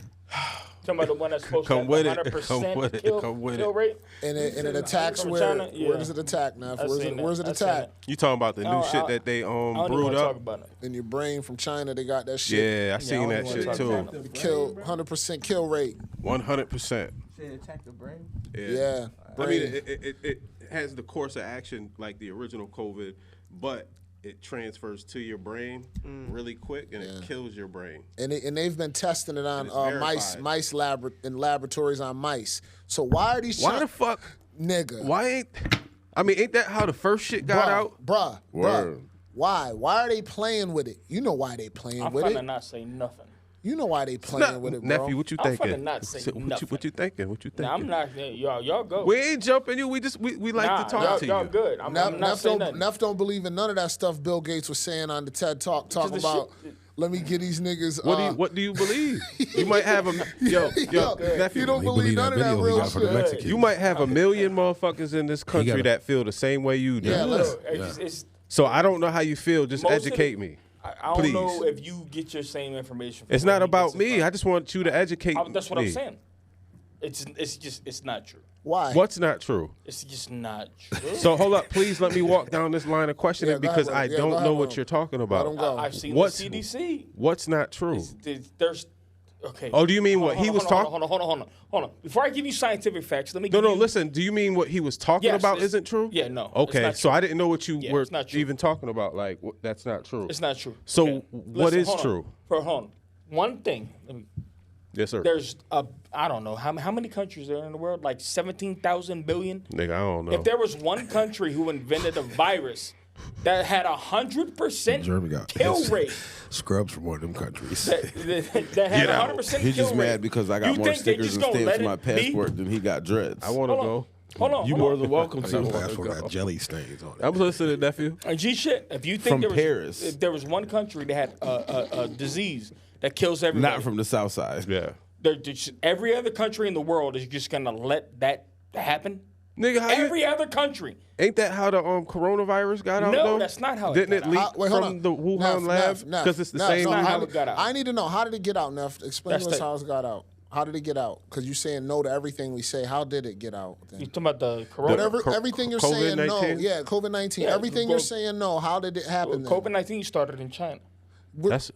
Talking about the one that's supposed to have 100% kill rate? And it attacks From where? China? Yeah. Where does it attack now? Where's it I seen attack? it. You talking about the new shit that they I don't even brewed want to talk up? about it. In your brain from China, they got that shit. Yeah, I seen that shit too. The kill 100% kill rate. 100%. Say it attack the brain? Yeah. I mean, it has the course of action like the original COVID, but it transfers to your brain really quick and it kills your brain. And they've been testing it on verified. mice in laboratories on mice. So why are these? Why the fuck, nigga? Ain't that how the first shit got out? Bruh. Word. Why? Why are they playing with it? You know why they playing I'm with finna it. not say nothing. You know why they playing with it, bro. Nephew, what you I'm thinking? finna not say nothing. What you thinking? What you thinking? Nah, I'm not. Y'all go. We ain't jumping you. We like to talk to you. Y'all good. I'm not saying nothing. Neff don't believe in none of that stuff Bill Gates was saying on the TED Talk, talking about. Let me get these niggas. What do you believe? You might have yo, nephew. You don't believe none of that real shit. You might have 1 million motherfuckers in this country that feel the same way you do. Yeah, So I don't know how you feel. Just educate me. I don't Please. know if you get your same information. From It's not about me. I just want you to educate me. That's what I'm saying. It's not true. Why? What's not true? It's just not true. So hold up, please let me walk down this line of questioning go because ahead, I go don't ahead, know bro. what you're talking Let 'em about. go. I've seen What's- the CDC. What's not true? There's okay. Oh, do you mean what he was talking? Hold on. Before I give you scientific facts, let me. No, give you, listen. Do you mean what he was talking Yes, about it's- isn't true? yeah, no, it's Okay, not so true. I didn't know what you Yeah, were it's not true. even talking about. Like, that's not true. It's not true. So Okay. what is hold on. true? Hold on. One thing. Yes, sir. There's I don't know how many countries are in the world, like 17,000 billion. Nigga, I don't know. If there was one country who invented a virus that had 100% Germany got kill pissed. rate, Scrubs from one of them countries. that had 100% He's kill just rate, mad because I got you more think they stickers just and gonna stamps let on my it be? passport than he got dreads. I want to go. Hold on. You more than welcome So you to. ask for that jelly stains on it. I'm listening, nephew. And G shit, if you think From there was, Paris. if there was one country that had a disease that kills everybody, Not from the South Side. Yeah. every other country in the world is just gonna let that happen. Nigga, how Every other country. Ain't that how the coronavirus got out? No, though? that's not how it Didn't got it leak out. Wait, hold from on. the Wuhan lab? Neff, Because it's the Neff, same. no, how it got out. I need to know, how did it get out, Neff? Explain That's to us the- how it got out. How did it get out? Because you're saying no to everything we say. How did it get out? You Then? talking about the corona? Whatever, everything you're saying no. COVID-19? Yeah, COVID-19. Yeah, everything well, you're saying no. How did it happen? then? COVID-19 started in China. That's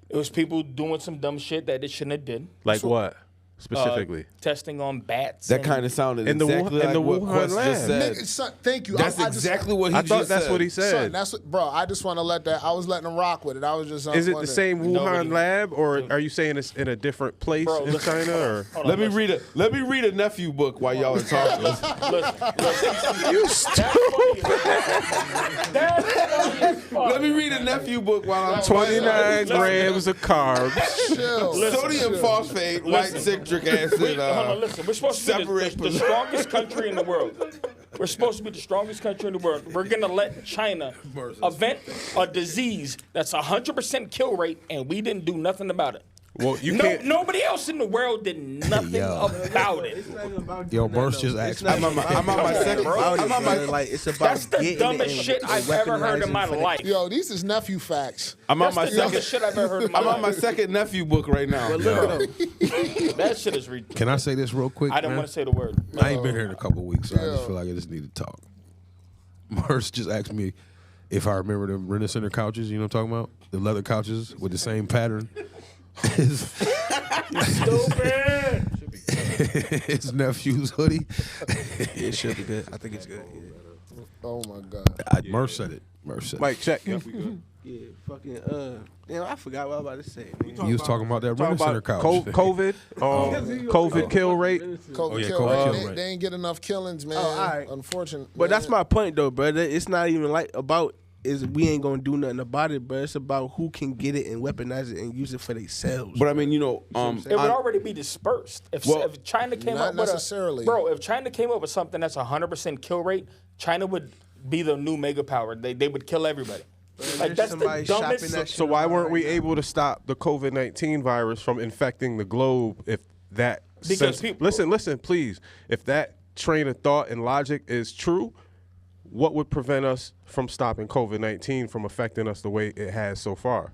It was people doing some dumb shit that they shouldn't have did. like what specifically? Testing on bats. That and- kind of sounded In the exactly Wuhan- in like the what Wuhan Quest lab. just said. Nigga, son, thank you. That's I just- exactly what he I just thought that's said. what he said. Son, that's what, bro. I just want to let that. I was letting him rock with it. I was just. Is it the wondering. same Wuhan Nobody- lab, or are you saying it's in a different place Bro, in listen, China? Or Hold on, listen. Let me read a nephew book while y'all are talking. Listen. you stupid? That's funny as fuck. Let me read a nephew book while I'm 29 grams of carbs. Chill. Sodium phosphate, white citric acid. Hold on, listen. We're supposed to be separate the strongest country in the world. We're supposed to be the strongest country in the world. We're gonna let China invent a disease that's 100% kill rate, and we didn't do nothing about it. Well, you can't. Nobody else in the world did nothing about it. Yo, Merse just asked me. I'm on my second. I'm on my. Like it's about That's the getting dumbest it shit and I've ever heard in my weaponizing for the- life. Yo, these is nephew facts. I'm on That's my the dumbest second. shit I've ever heard in my I'm on my life. second nephew book right now. That shit is ridiculous. Can I say this real quick? I didn't man? want to say the word. I ain't been here in a couple of weeks, so I just feel like I just need to talk. Merse just asked me if I remember the Rent-A-Center couches, you know what I'm talking about? The leather couches with the same pattern. Stupid. His nephew's hoodie. It should be good. I think it's good. Oh my god. Merse said it. Merse said Mike, check. Yep, we good. Yeah, fucking. Damn, I forgot what I was about to say. it. He was talking about that Talking Rent-A-Center about couch. COVID, COVID kill rate. COVID yeah, kill COVID rate. kill rate. They ain't get enough killings, man. all right. Unfortunate. But that's man. my point, though, brother. It's not even like about is we ain't gonna do nothing about it, but it's about who can get it and weaponize it and use it for themselves. But I mean, It would already be dispersed if China came Not up with necessarily. If China came up with something that's 100% kill rate, China would be the new mega power. They would kill everybody. Like that's the somebody shopping dumbest. that So why weren't we able to stop the COVID-19 virus from infecting the globe if that Because sense, people- listen, please. If that train of thought and logic is true, what would prevent us from stopping COVID-19 from affecting us the way it has so far?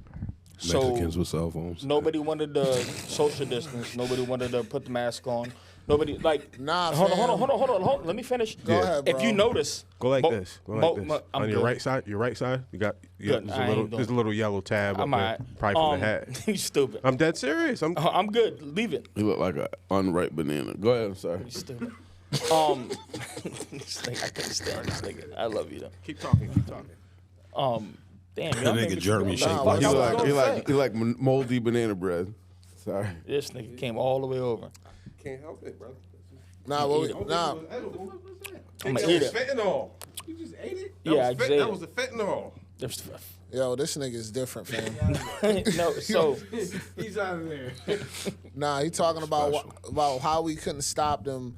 Mexicans with cell phones. Nobody wanted to social distance. Nobody wanted to put the mask on. Nobody like. Nah, hold fam. on. Let me finish. Go ahead, If bro. you notice, Go like this. Go like this. I'm On your good. right side, you got Good. there's I a ain't little doing there's a little yellow tab I'm up there, alright. probably from the hat. You stupid. I'm dead serious. I'm good. Leave it. He looked like an unripe banana. Go ahead. I'm sorry. You stupid. This nigga, I couldn't stand this nigga. I love you though. Keep talking. Damn, That y'all nigga made me Jeremy feel- shaped Nah, like He I was like gonna he say. like he like moldy banana bread. Sorry. This nigga came all the way over. Can't help it, brother. Nah, nah. I'm gonna eat it. Fentanyl. You just ate it? Yeah, I just ate That it. was the fentanyl. There's- Yo, this nigga is different, fam. no, so He's out of there. Nah, he talking about about how we couldn't stop them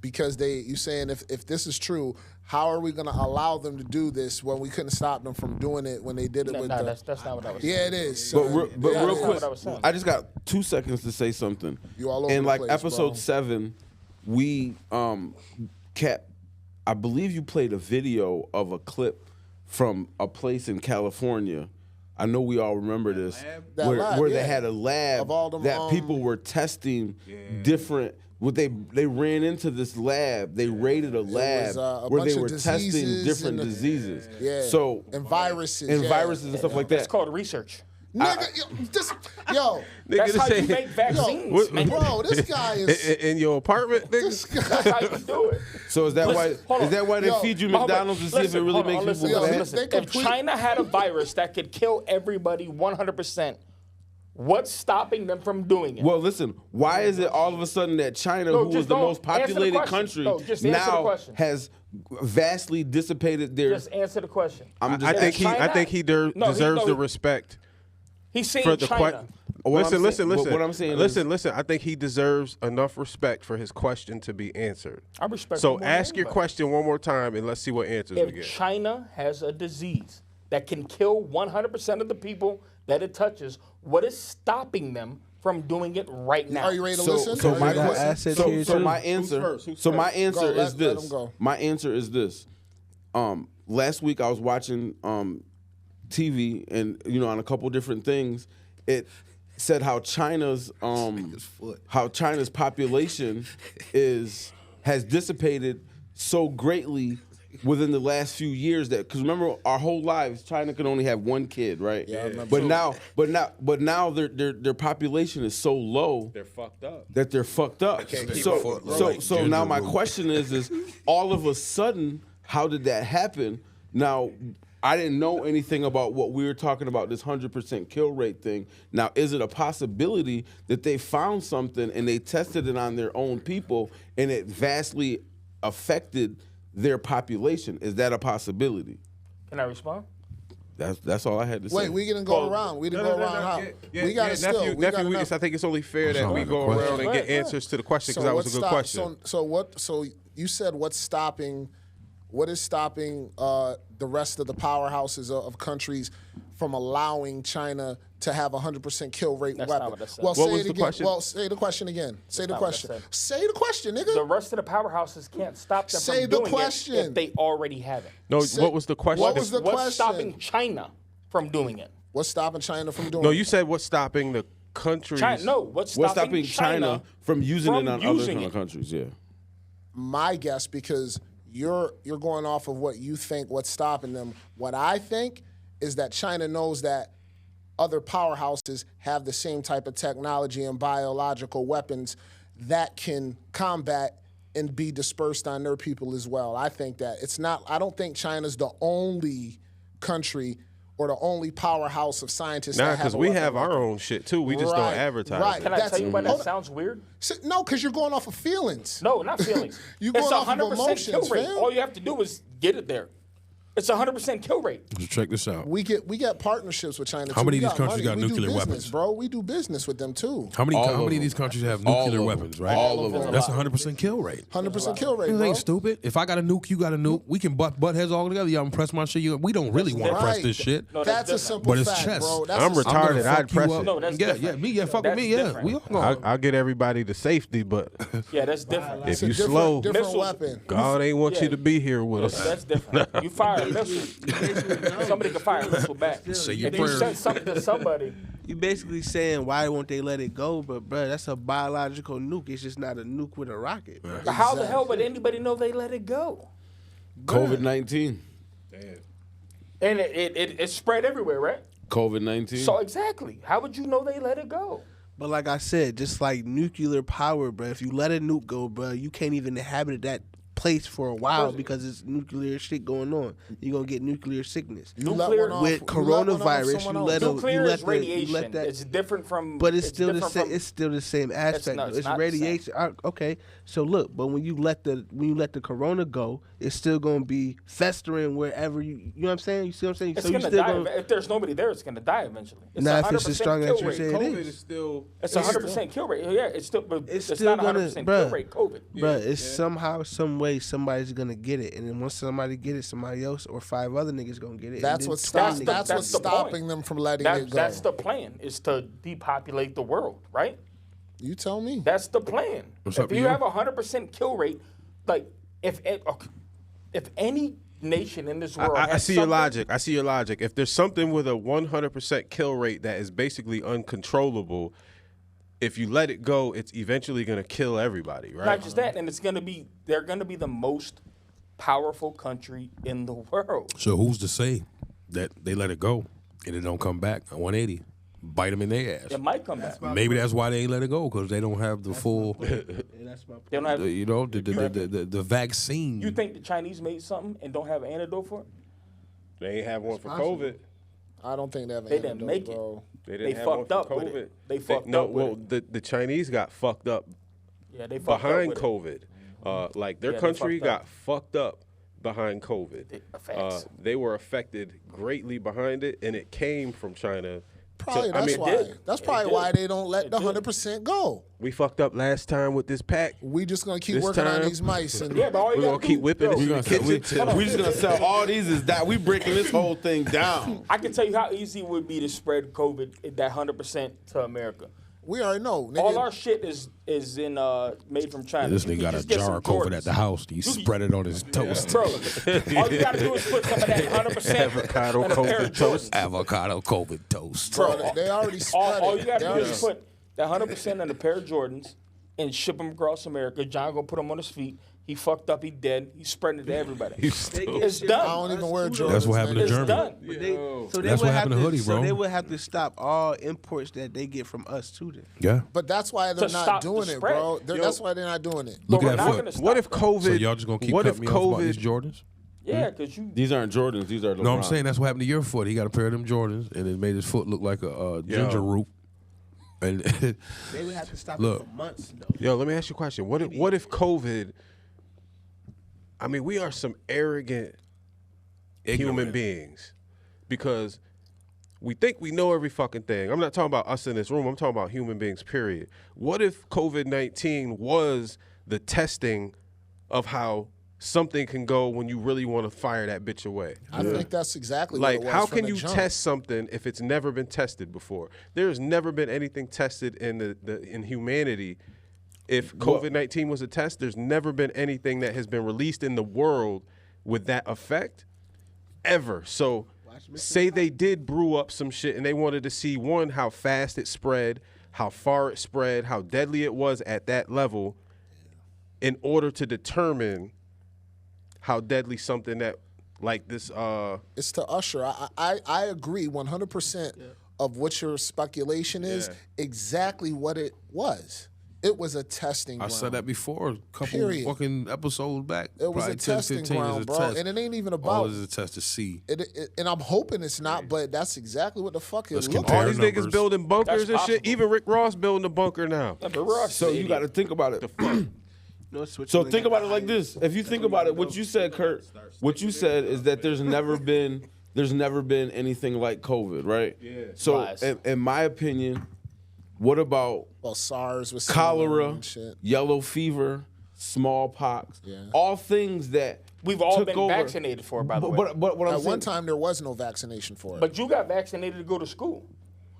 because you saying if this is true, how are we gonna allow them to do this when we couldn't stop them from doing it when they did it with the? that's not what I was saying. Yeah, it is. But son. but Yeah, real it is. quick, what I was saying. I just got 2 seconds to say something. You all over In the like place, episode bro. 7, we kept. I believe you played a video of a clip from a place in California. I know we all remember this, That where lab, where yeah. they had a lab Of all them, that people were testing different. They ran into this lab. They raided a lab was, a where bunch they of were testing diseases different and diseases. Yeah. So and viruses. and yeah. viruses and stuff like That's that. called research. Nigga, yo, That's Nigga, how this you ain't- make vaccines, What- man. bro, this guy is. in your apartment, This nigga. guy, That's how you do it. So is that Listen, hold why? on. Is that why they Yo, feed you Hold on, McDonald's to see if it listen, really hold on, makes listen, people yo, fat? listen. They If China had a virus that could kill everybody 100%, what's stopping them from doing it? Well, listen. Why is it all of a sudden that China, No, who was just the don't most answer the populated question. country, No, just answer the now question. has vastly dissipated their? Just answer the question. I'm just. I think he No, deserves the respect He's saying for the China. question. What I'm Listen. saying- what I'm saying Listen. I think he deserves enough respect for his question to be answered. I respect So him more than ask your anybody. question one more time and let's see what answers we If get. China has a disease that can kill 100% of the people that it touches, what is stopping them from doing it right now. Are you ready to listen? So Are you my ready to listen? assets here so too. my answer. Who's So my first? answer Go, is let this. him go. My answer is this. Last week I was watching TV, and on a couple different things, it said how China's population has dissipated so greatly within the last few years that, because remember, our whole lives China could only have one kid, right? Yeah, I remember. But now their population is so low They're fucked up. that they're fucked up. can't keep So up. so now my question is all of a sudden, how did that happen? Now, I didn't know anything about what we were talking about, this 100% kill rate thing. Now, is it a possibility that they found something and they tested it on their own people and it vastly affected their population? Is that a possibility? Can I respond? That's all I had to say. Wait, we didn't go around. We didn't go around how. We got to still. We got enough. I think it's only fair that we That's go not a around and get answers to the question because that was a good question. So you said what's stopping? What is stopping the rest of the powerhouses of countries from allowing China to have a 100% kill rate That's weapon? not what I said. Well, What say was it the again. question? Well, say the question again. Say the not what I question. said. Say the question, nigga. The rest of the powerhouses can't stop them Say from the doing question. it if they already have it. No, what was the question? What was the What's question? stopping China from doing it? What's stopping China from doing No, it? you said what's stopping the countries. What's stopping stopping China from using it on using other it? countries? Yeah. My guess, because you're going off of what you think, what's stopping them. What I think is that China knows that other powerhouses have the same type of technology and biological weapons that can combat and be dispersed on their people as well. I think that it's not. I don't think China's the only country or the only powerhouse of scientists. Nah, that have because a we weapon have like our that. own shit too. We just don't Right, advertise right. it. Can I That's- tell you why that hold on. sounds weird? No, because you're going off of feelings. No, not feelings. You it's going off of 100% kill emotions, rate. fam. All you have to do is get it there. It's 100% kill rate. So check this out. We get partnerships with China. How too. many We of these countries money. got We do nuclear business, weapons? bro? We do business with them too. How many of of them. these countries have All nuclear of weapons, them. right? All of them. That's a 100% kill rate. 100% kill rate, This bro. ain't stupid. If I got a nuke, you got a nuke. We can butt heads all together. Y'all press my shit. We don't really want to press Right. this shit. No, That's a different. simple But it's fact, chess. bro. That's I'm a simple retarded. gonna fuck I'd you press up. it. No, that's yeah, different. fuck with That's me. Yeah, different. we all gonna. I'll get everybody to safety, but Yeah, that's different. if a you different, slow, different Missiles. weapon. God ain't want Yeah. you to be here with us. That's different. You fire a missile. Somebody can fire a missile back. Say your If you prayers. send something to somebody, You basically saying why won't they let it go? But bruh, that's a biological nuke. It's just not a nuke with a rocket. Bruh. but how the hell would anybody know they let it go? COVID-19. And it spread everywhere, right? COVID-19. So exactly, how would you know they let it go? But like I said, just like nuclear power, bruh, if you let a nuke go, bruh, you can't even inhabit that place for a while because it's nuclear shit going on. You're gonna get nuclear sickness. You let Nuclear- one off- With you let one off coronavirus, someone you else. let a- Nuclear let is the- radiation. let that- It's different from. But it's still the different same. from- It's still the same aspect. not- It's it's not the same. radiation. Okay, so look, but when you let the corona go, it's still gonna be festering wherever you. You know what I'm saying? You see what I'm saying? It's so you gonna still die. gonna. If there's nobody there, it's gonna die eventually. It's Now, if it's 100% as strong as kill you rate. say it COVID is. is still. It's 100% kill rate. Yeah, it's still, but It's it's still not 100% kill bruh. rate. COVID. Bruh, it's somehow, some way, somebody's gonna get it, and then once somebody get it, somebody else or 5 other niggas gonna get it. That's and what's then stopping. 20 niggas That's gonna what's the point. stopping them from letting it go. That's the plan. Is to depopulate the world, right? You tell me. That's the plan. What's If up to you you? have a 100% kill rate, like if any nation in this world, I has see your something- logic. I see your logic. If there's something with a 100% kill rate that is basically uncontrollable, if you let it go, it's eventually going to kill everybody, right? Not just that, and they're gonna be the most powerful country in the world. So who's to say that they let it go and it don't come back at 180? Bite them in their ass. It might come back. Maybe that's why they ain't let it go, because they don't have the full, They don't have. the vaccine. You think the Chinese made something and don't have an antidote for it? They ain't have one for COVID. I don't think they have an They didn't antidote, make it. bro. They didn't They have fucked one for up with COVID. it. They fucked up with the Chinese got fucked up Yeah, they fucked behind up with COVID. Like their Yeah, they country fucked up. got fucked up behind COVID. Facts. They were affected greatly behind it, and it came from China. Probably I that's mean, why. did. That's It probably did. why they don't let It the did. 100% go. We fucked up last time with this pack. We just gonna keep This working on time- these mice and Yeah, but all you We're gotta gonna keep do- whipping yo, this in the kitchen till we just gonna sell all these as that. We breaking this whole thing down. I can tell you how easy it would be to spread COVID, that 100% to America. We already know. Nigga. All our shit is in made from China. This You nigga can got a just get jar some of COVID Jordans. at the house. He spread it on his toast. Bro, all you gotta do is put some of that 100% Avocado in a pair of COVID toast. Jordans. Avocado COVID toast. Bro, they already spread All it. you gotta They do already- is put that 100% in a pair of Jordans and ship them across America. John gonna put them on his feet. He fucked up. He dead. He's spreading it to everybody. It's I done. don't even wear Jordans. That's what happened to It's Germany. done. So they That's would what have happened to Hoodie, bro. So they would have to stop all imports that they get from us too. Then. Yeah. But that's why they're To not stop doing the it, spread. bro. That's why they're not doing it. Look But we're at not that gonna foot. stop What if them. COVID? So y'all just gonna keep what if cutting me off about these COVID? Jordans? Yeah, because you. These aren't Jordans. These are LeBron. No, I'm saying that's what happened to your foot. He got a pair of them Jordans, and it made his foot look like a ginger root. And They would have to stop Look. it for months though. Yo, let me ask you a question. What if COVID? I mean, we are some arrogant human beings because we think we know every fucking thing. I'm not talking about us in this room. I'm talking about human beings, period. What if COVID-19 was the testing of how something can go when you really want to fire that bitch away? I think that's exactly Like, what it was how from can the you jump. test something if it's never been tested before? There's never been anything tested in in humanity. If COVID-19 was a test, there's never been anything that has been released in the world with that effect ever. So say they did brew up some shit and they wanted to see, one, how fast it spread, how far it spread, how deadly it was at that level in order to determine how deadly something that like this It's to usher. I agree 100% of what your speculation is. Yeah. Exactly what it was. It was a testing I ground. said that before, a couple Period. fucking episodes back. It was Probably a 10, testing 15 ground, is a bro. test. And it ain't even All about. is a test to see. And I'm hoping it's not, but that's exactly what the fuck it Let's looked compare all like. these numbers. niggas building bunkers That's and shit. possible. Even Rick Ross building a bunker now. Yeah, but Ross So is you an got to idiot. think about it. No, switch So to think the- about it like this. If you think about it, what you said, Kurt, what you said is that there's never been anything like COVID, right? Yeah. So Lies. in my opinion, what about Well, SARS was cholera, and shit. yellow fever, smallpox, Yeah. all things that We've all took been over. vaccinated for, by the way. But what I'm At saying, one time, there was no vaccination for it. But you got vaccinated to go to school.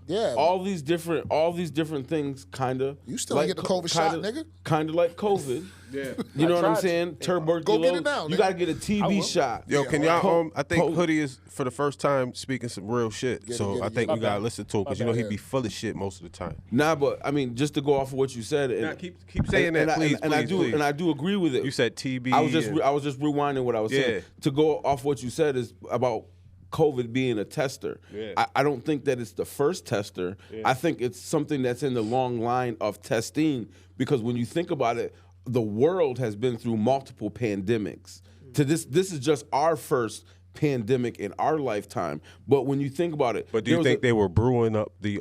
yeah, all these different things, kind of. You still ain't get the COVID shot, nigga? Kind of like COVID. Yeah. You know what I'm tried to. saying? Tuberculosis. Go get it now, You nigga. got to get a TB shot. Yo, can y'all? I think Po- Hoodie is for the first time speaking some real shit. Get it, So get it, I think get we it. gotta listen to it because you My know bad. he be full of shit most of the time. Nah, but I mean, just to go off of what you said, and, keep saying that, please, and I please, do, please. and I do agree with it. You said TB. I was just and- I was just rewinding what I was Yeah. saying. To go off what you said is about COVID being a tester. Yeah. I don't think that it's the first tester. I think it's something that's in the long line of testing, because when you think about it, the world has been through multiple pandemics. To this is just our first pandemic in our lifetime. But when you think about it, But do you think they were brewing up the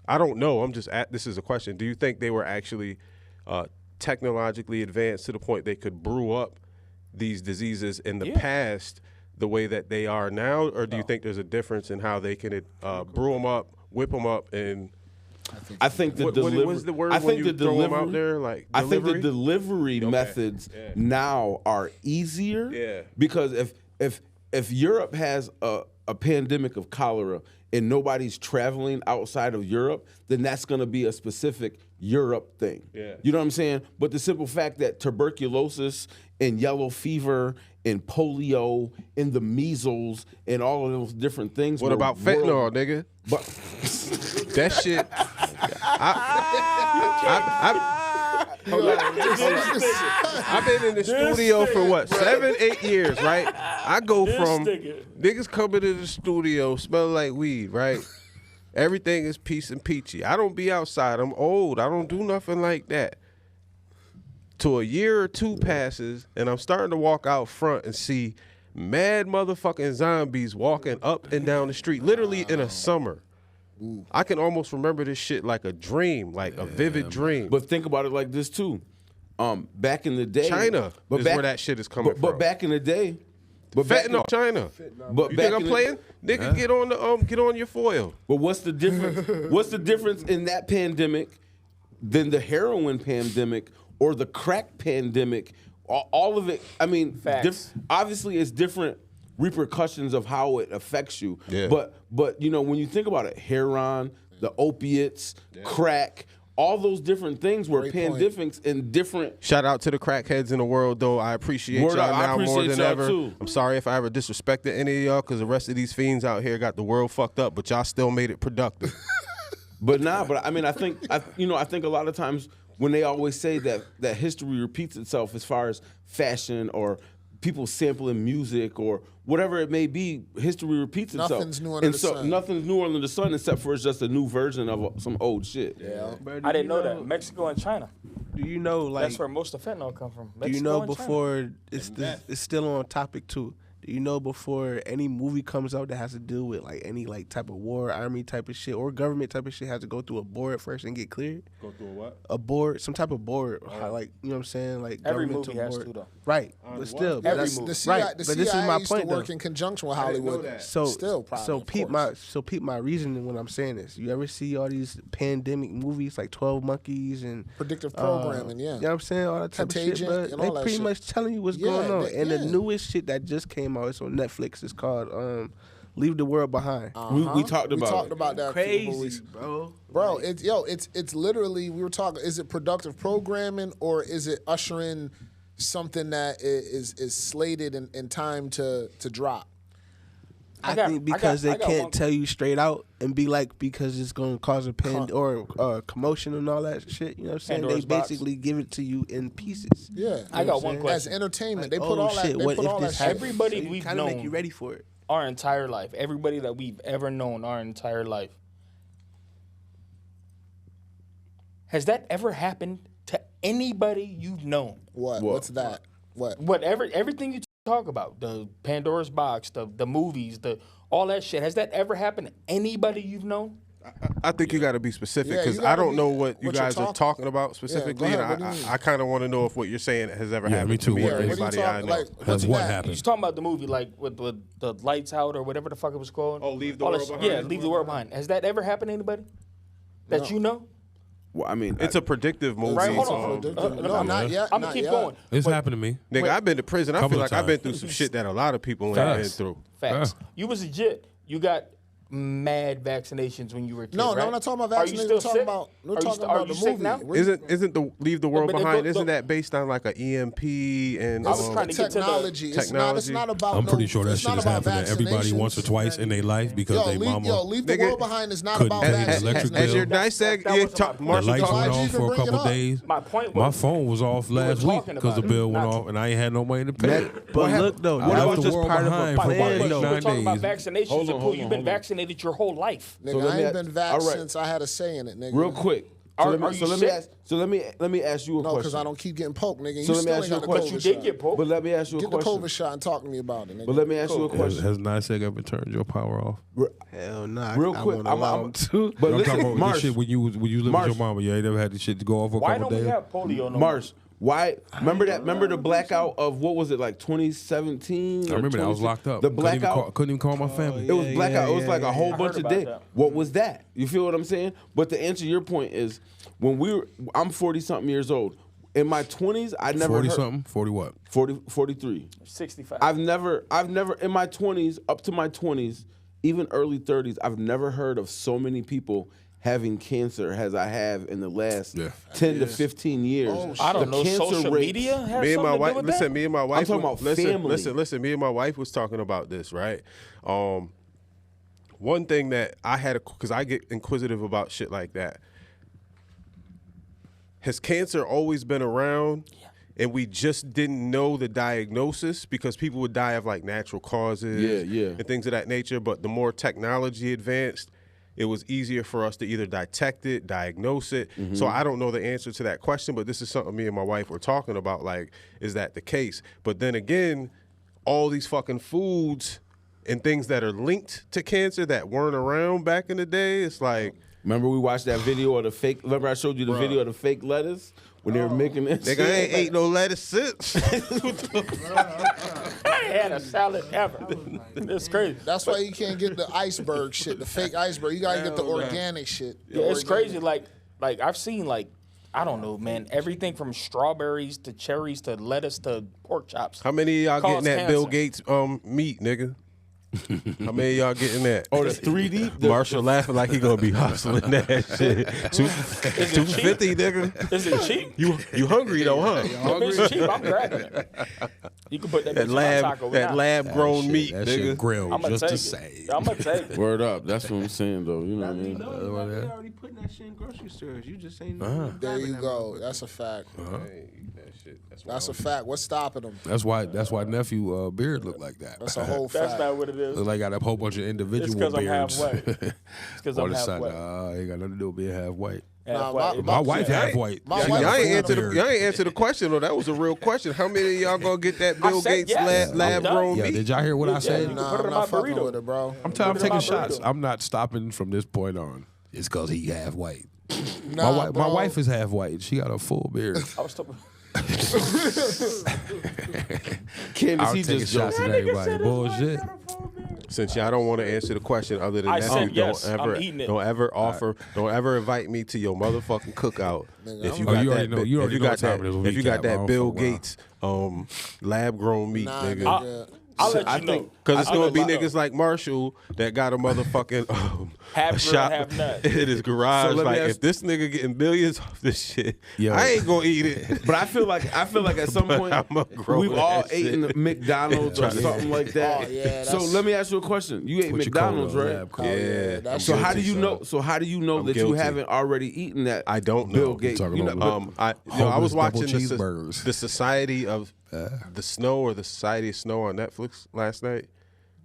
I don't know. I'm just this is a question. Do you think they were actually technologically advanced to the point they could brew up these diseases in the past the way that they are now, or do you think there's a difference in how they can brew them up, whip them up, and I think the what delivery. was the word I when think you the throw 'em delivery. out there, like, I think the delivery? delivery methods now are easier. Yeah. Because if Europe has a pandemic of cholera and nobody's traveling outside of Europe, then that's going to be a specific Europe thing. Yeah. You know what I'm saying? But the simple fact that tuberculosis and yellow fever and polio and the measles and all of those different things. What were about fentanyl, world- nigga? But That shit. I've been in the studio for what, 7-8 years, right? I go from niggas coming to the studio smelling like weed, right? Everything is peach and peachy. I don't be outside. I'm old. I don't do nothing like that. To a year or two passes, and I'm starting to walk out front and see mad motherfucking zombies walking up and down the street, literally in a summer. I can almost remember this shit like a dream, like a vivid dream. But think about it like this too. Back in the day, China is where that shit is coming but from. back in the day, back in- Fentanyl, China. But You back think I'm in the- playing? Nigga, get on your foil. But what's the difference? What's the difference in that pandemic than the heroin pandemic or the crack pandemic? All of it. I mean, Facts. obviously it's different repercussions of how it affects you. Yeah. But you know, when you think about it, heroin, the opiates, crack, all those different things were Great point. pandemics in different. Shout out to the crackheads in the world, though. I appreciate Word y'all up, I now more appreciate than y'all ever. too. I'm sorry if I ever disrespected any of y'all, because the rest of these fiends out here got the world fucked up, but y'all still made it productive. But I mean, I think a lot of times when they always say that history repeats itself as far as fashion or people sampling music or whatever it may be, history repeats itself. Nothing's new under the sun. Nothing's new under the sun except for it's just a new version of some old shit. Yeah. Bro, I didn't know that. Mexico and China. Do you know, like, That's where most of fentanyl come from. do you Mexico know and China. before it's still on topic too? Do you know before any movie comes out that has to deal with like any like type of war, army type of shit, or government type of shit has to go through a board first and get cleared? Go through a what? A board, some type of board, like, you know what I'm saying, like Every governmental movie has board. to, though. Right, but still, but Every that's, movie. The CIA, right. the But this is CIA my used point, to work though. in conjunction with didn't know Hollywood. that. So Still, probably, so of peep course. my reasoning when I'm saying this. You ever see all these pandemic movies like 12 Monkeys and Predictive programming, yeah. You know what I'm saying? All that type Contagion of shit, and but all they that pretty shit. much telling you what's Yeah, going on. And the yeah. newest shit that just came out, it's on Netflix. It's called Leave the World Behind. We talked about We talked it. about that. a couple Crazy, weeks. bro. It's literally, we were talking, is it productive programming or is it ushering something that is slated in time to drop? I got- think I because got they can't one- tell you straight out and be like, because it's going to cause a commotion and all that shit. You know what I'm saying? Pandora's They box. basically give it to you in pieces. Yeah. I got one As question. entertainment, Like, they put oh, all that. shit, They what put if all that this shit. happens? Everybody So you we've kinda make known- you ready for it. Our entire life, everybody that we've ever known our entire life. Has that ever happened to anybody you've known? What? What's that? What? Everything you talk about, the Pandora's box, the movies, all that shit. Has that ever happened to anybody you've known? I think you got to be specific, Yeah, because you I gotta don't be- know what you what you're guys are talking about specifically, ahead, and what do you mean? I kind of want to know if what you're saying has ever Yeah, happened me to too. me What- or what are you anybody I know. Has what happened? You're talking about the movie, like with the lights out or whatever the fuck it was called. Oh, Leave the All that World shit. Behind? Yeah, Leave the World Behind. Has that ever happened to anybody that you know? Well, I mean, It's a predictive movie. Right, hold on. No, not yet. I'm not gonna keep yet. going. It's happened to me. Nigga, I've been to prison. I Couple feel of like I've been times. through some shit that a lot of people ain't been Facts. through. Facts. Yeah. You was legit. You got mad vaccinations when you were a kid, No, right? I'm not talking about Are you vaccinations. still We're talking sick? about, we're Are you talking st- about are you the sick movie. now? Isn't the Leave the World But Behind? the- Isn't that based on like an EMP and I was trying to get to the technology. It's not. It's technology. not about. I'm pretty sure that it's shit not has about happened to everybody once or vaccinations. twice in their life because Yo, they mama. leave the Nigga, world behind is not couldn't about pay the vaccinations. electric As bill. your dissect, That you wasn't my talk, point. The Marshall lights talk- Why'd went you off even for a bring it couple up? days. My point My was phone was off last week talking because the about bill went not- off and I ain't had no money to pay. it. But look, though, I that left was the just world part of a behind my for point plan, was like you though. were 9 talking about days. vaccinations. Hold on, hold You've on, been hold on. vaccinated your whole life. Nigga, So let I me ain't ask- been vaxxed all right. since I had a say in it, nigga. real quick. Are you sick? So let me ask you a No, because question. I don't keep getting poked, nigga. So You let me still ask ain't you a got the question. COVID You did shot. get poked. But let me ask you a Get the question. COVID shot and talk to me about it, nigga. But let me ask you a Has question. NICEAG ever turned your power off? Hell no. Real I quick, wouldn't allow them to. But I'm talking listen, about this Marsh, shit when you lived with Marsh. your mama. You ain't never had this shit to go off for a Why couple don't we days. have polio no more? Marsh, why? Remember the blackout of what was it, like 2017? I remember that I was locked up. The blackout. Couldn't even call my family. It was blackout. It was like a whole I bunch heard of about days. that. What was that? You feel what I'm saying? But to answer your point is, I'm 40 something years old. In my 20s, I never 40 heard, something? 40 what? 43. 65. I've never in my 20s up to my 20s, even early 30s, I've never heard of so many people having cancer as I have in the last 10 to 15 years. I don't know. The cancer Social rates- media has Me and my something to wife. do with Listen, that? me and my wife. talking about listen, family. Listen. Me and my wife was talking about this, right? One thing that I had, because I get inquisitive about shit like that. Has cancer always been around? And we just didn't know the diagnosis because people would die of like natural causes and things of that nature. But the more technology advanced, it was easier for us to either detect it, diagnose it. So I don't know the answer to that question, but this is something me and my wife were talking about. Like, is that the case? But then again, all these fucking foods and things that are linked to cancer that weren't around back in the day, it's like, Remember we watched that video of the fake, remember I showed you the video of the fake lettuce when they were making it? nigga, I ain't ate no lettuce since. I ain't had a salad ever. It's crazy. That's why you can't get the iceberg shit, the fake iceberg. You gotta get the organic shit. Yeah, it's crazy. Like I've seen like I don't know, man. Everything from strawberries to cherries to lettuce to pork chops. How many of y'all Cause getting that Bill cancer. Gates meat, nigga? How many of y'all getting that? Oh, the 3D. Marshall laughing like he gonna be hustling that shit. Is it $250, nigga. Is it cheap? You hungry though, huh? If it's cheap, I'm grabbing it. You can put that, That bitch in my taco lab grown Shit, meat, that nigga. shit grilled I'm gonna just take to it. say. I'm gonna take it. Word up. That's what I'm saying, though. You know what I mean? They already putting that shit in grocery stores. You just ain't know. There you go. That's a fact. That shit. That's a fact. What's stopping them? That's why nephew beard look like that. That's a whole That's fact. not what it is. Look like got a whole bunch of It's individual because I'm beards. half white. It's because On I'm the half side, white. ain't got nothing to do with being half white. Half Nah, white. My wife half white. my She wife- got Y'all a ain't full answer beard. the answer the question though. That was a real question. How many of y'all gonna get that Bill said Gates yes. lab grown Yeah, meat? did y'all hear what I Yeah, said? you Nah, put it I'm in not my fucking burrito. with it, bro. I'm Put it in taking my shots. burrito. I'm not stopping from this point on. It's because he half white. Nah, My bro. wife is half white. She got a full beard. I was talking. Candace, I'll he take just shots joking. at everybody. Bullshit. Since y'all don't want to answer the question other than I that, said yes. don't ever, I'm eating it. don't ever offer, don't ever invite me to your motherfucking cookout. If you Oh, got you already that, know- you if already you know got what time that, it is when if we you got cap. I that don't Bill fuck around. Gates lab grown meat, Nah, nigga. nigga. I'll let I you know. think- Because it's I'll gonna let be you know. niggas like Marshall that got a motherfucking Half a girl, shop half nut. in his garage. So let me Like ask- if this nigga getting billions off this shit, Yo. I ain't gonna eat it. But I feel like at some point I'ma grow we've that all shit. eaten McDonald's or something like that. Oh, yeah, so that's- let me ask you a question. You ate What you call McDonald's, it, right? lab Oh, coat. Yeah, that's So how do guilty, you son. know? So how do you know I'm that you guilty. haven't already eaten that? I don't Bill know. Gates. talking You know, about but- I was Homeless watching double cheeseburgers. the Society of the Snow or the Society of Snow on Netflix last night.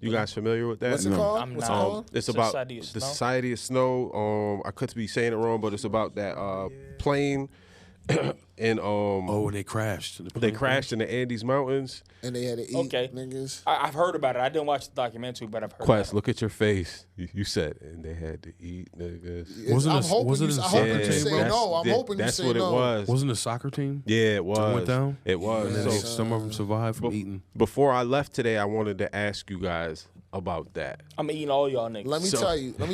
You guys familiar with that? What's it called? I'm What's it not. called? It's about Society of the Snow? Society of Snow. I could be saying it wrong, but it's about that plane and Oh, and they crashed. they crashed in the Andes Mountains. And they had to eat Okay. niggas. I've heard about it. I didn't watch the documentary, but I've heard. Quest, about it. look at your face. You said, and they had to eat niggas. Wasn't I'm it- hoping wasn't you, it I a hope soccer you team, say bro? no. I'm hoping you that's say what no. it was. Wasn't a soccer team? Yeah, it was. went down? It was. And then So, some of them survived from eating. before I left today, I wanted to ask you guys about that. I'm eating all y'all niggas. Let me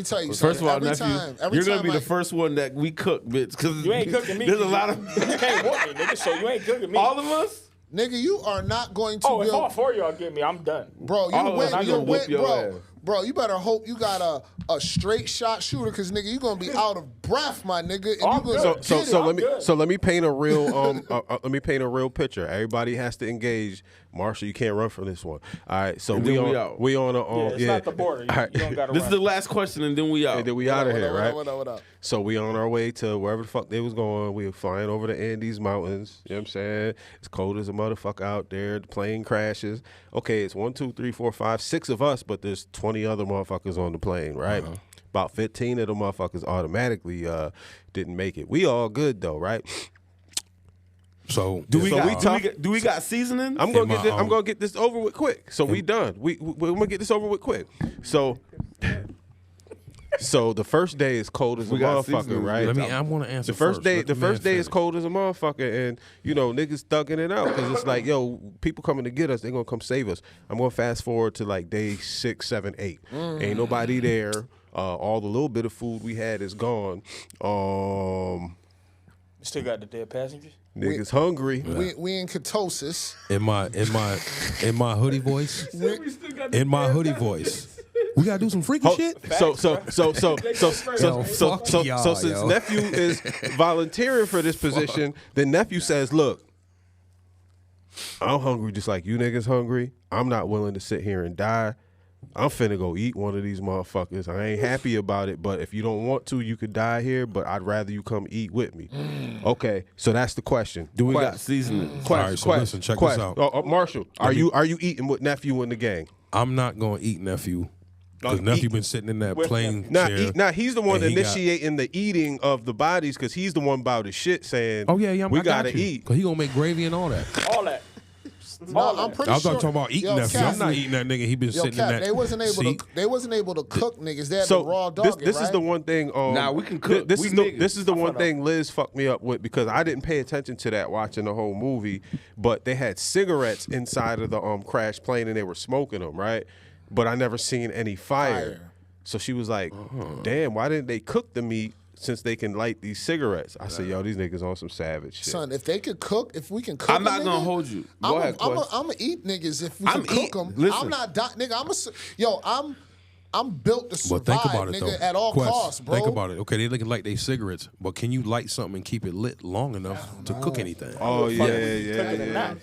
tell you. First of all, every nephew, time, every you're gonna time be I- the first one that we cook, bitch. Because You ain't cooking me. There's a lot of You can't whoop me, nigga. So you ain't cooking me. all of us. Nigga, you are not going to Oh, if all build. four of y'all get me, I'm done. Bro, you all of us went. not You gonna whoop went, your bro. ass. Bro, you better hope you got a straight shot shooter, cause nigga, you gonna be out of breath, my nigga. And I'm you gonna good. get it. So I'm good. let me paint a real let me paint a real picture. Everybody has to engage. Marshall, you can't run from this one. All right, so And we then on we out. we on a Yeah, it's not the border. You, All right. you don't gotta This run. is the last question, and then we out. And then we out of here, right? What up? So we on our way to wherever the fuck they was going. We were flying over the Andes Mountains. You know what I'm saying? It's cold as a motherfucker out there. The plane crashes. Okay, it's 1, 2, 3, 4, 5, 6 of us, but there's 20 other motherfuckers on the plane, right? About 15 of the motherfuckers automatically didn't make it. We all good though, right? So Do we So got? we tough. Do we got seasoning? I'm gonna In get my this, I'm own- gonna get this over with quick. So we done. We're gonna get this over with quick. So the first day is cold as a We got motherfucker, seasoning. right? I want to answer The first day, Let the the man first day is finish. cold as a motherfucker, and you know niggas thugging it out because it's like, yo, people coming to get us, they gonna come save us. I'm gonna fast forward to like day 6, 7, 8. Ain't nobody there. All the little bit of food we had is gone. Still got the dead passengers. Niggas hungry. We in ketosis. in my hoodie voice. In my hoodie voice. We gotta do some freaky shit. So Yo, fuck y'all, since yo. nephew is volunteering for this position, then nephew says, "Look, I'm hungry just like you niggas hungry. I'm not willing to sit here and die. I'm finna go eat one of these motherfuckers. I ain't happy about it, but if you don't want to, you could die here, but I'd rather you come eat with me." Okay, so that's the question. Do we got Quest, seasoning? Quest, All right, so Quest, listen, check Quest. this out. Marshall, are you eating with nephew and the gang? I'm not gonna eat nephew. Because Oh, nephew eat- been sitting in that with plane Nah, chair. he's the one and he got- initiating the eating of the bodies because he's the one about his shit saying, Oh yeah, we I got gotta you. eat. Cause he gonna make gravy and all that. All that. No, I'm pretty I was sure. talking about eating Yo, nephew. Cap, I'm not eating that nigga. He been Yo, sitting in Cap, that they wasn't able seat. to. They wasn't able to cook niggas. They had So the raw dog. this is the one thing. Nah, we can cook. This We is the niggas. this is the one thing Liz fucked me up with because I didn't pay attention to that watching the whole movie. But they had cigarettes inside of the crash plane and they were smoking them, right? But I never seen any fire. So she was like, "Damn, why didn't they cook the meat since they can light these cigarettes. I said, yo, these niggas on some savage shit. Son, if they could cook, if we can cook, I'm not gonna hold you. Go ahead, I'm Quest. gonna eat niggas if we can cook them. Listen. I'm not nigga. I'm built to survive, But think about it, nigga, though. at all Quest, costs, bro. Think about it. Okay, they looking like they cigarettes, but can you light something and keep it lit long enough to cook anything? Oh, yeah. Cooking or not.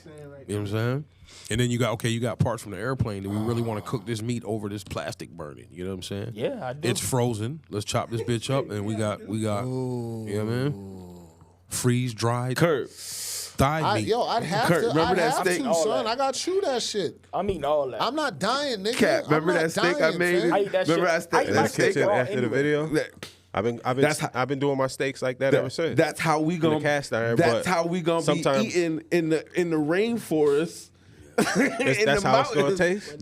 You know what I'm saying? And then you got parts from the airplane. Do we really want to cook this meat over this plastic burning? You know what I'm saying? Yeah, I do. It's frozen. Let's chop this bitch up, and we got. You know what I mean? Freeze dried Kurt, thigh meat. I'd have Kurt, to. remember I'd that have steak? to, All son. that. I got to chew that shit. I'm eating all that. I'm not dying, nigga. Cat, remember I'm that not steak I dying, made? fam. I eat that Remember shit. that steak? I eat In my the steak kitchen raw after the anyway. video. I've been doing my steaks like that ever since. That's how we gonna. cast iron, That's but how we gonna be sometimes- eating in the rainforest. in that's the how it's gonna mountains. taste?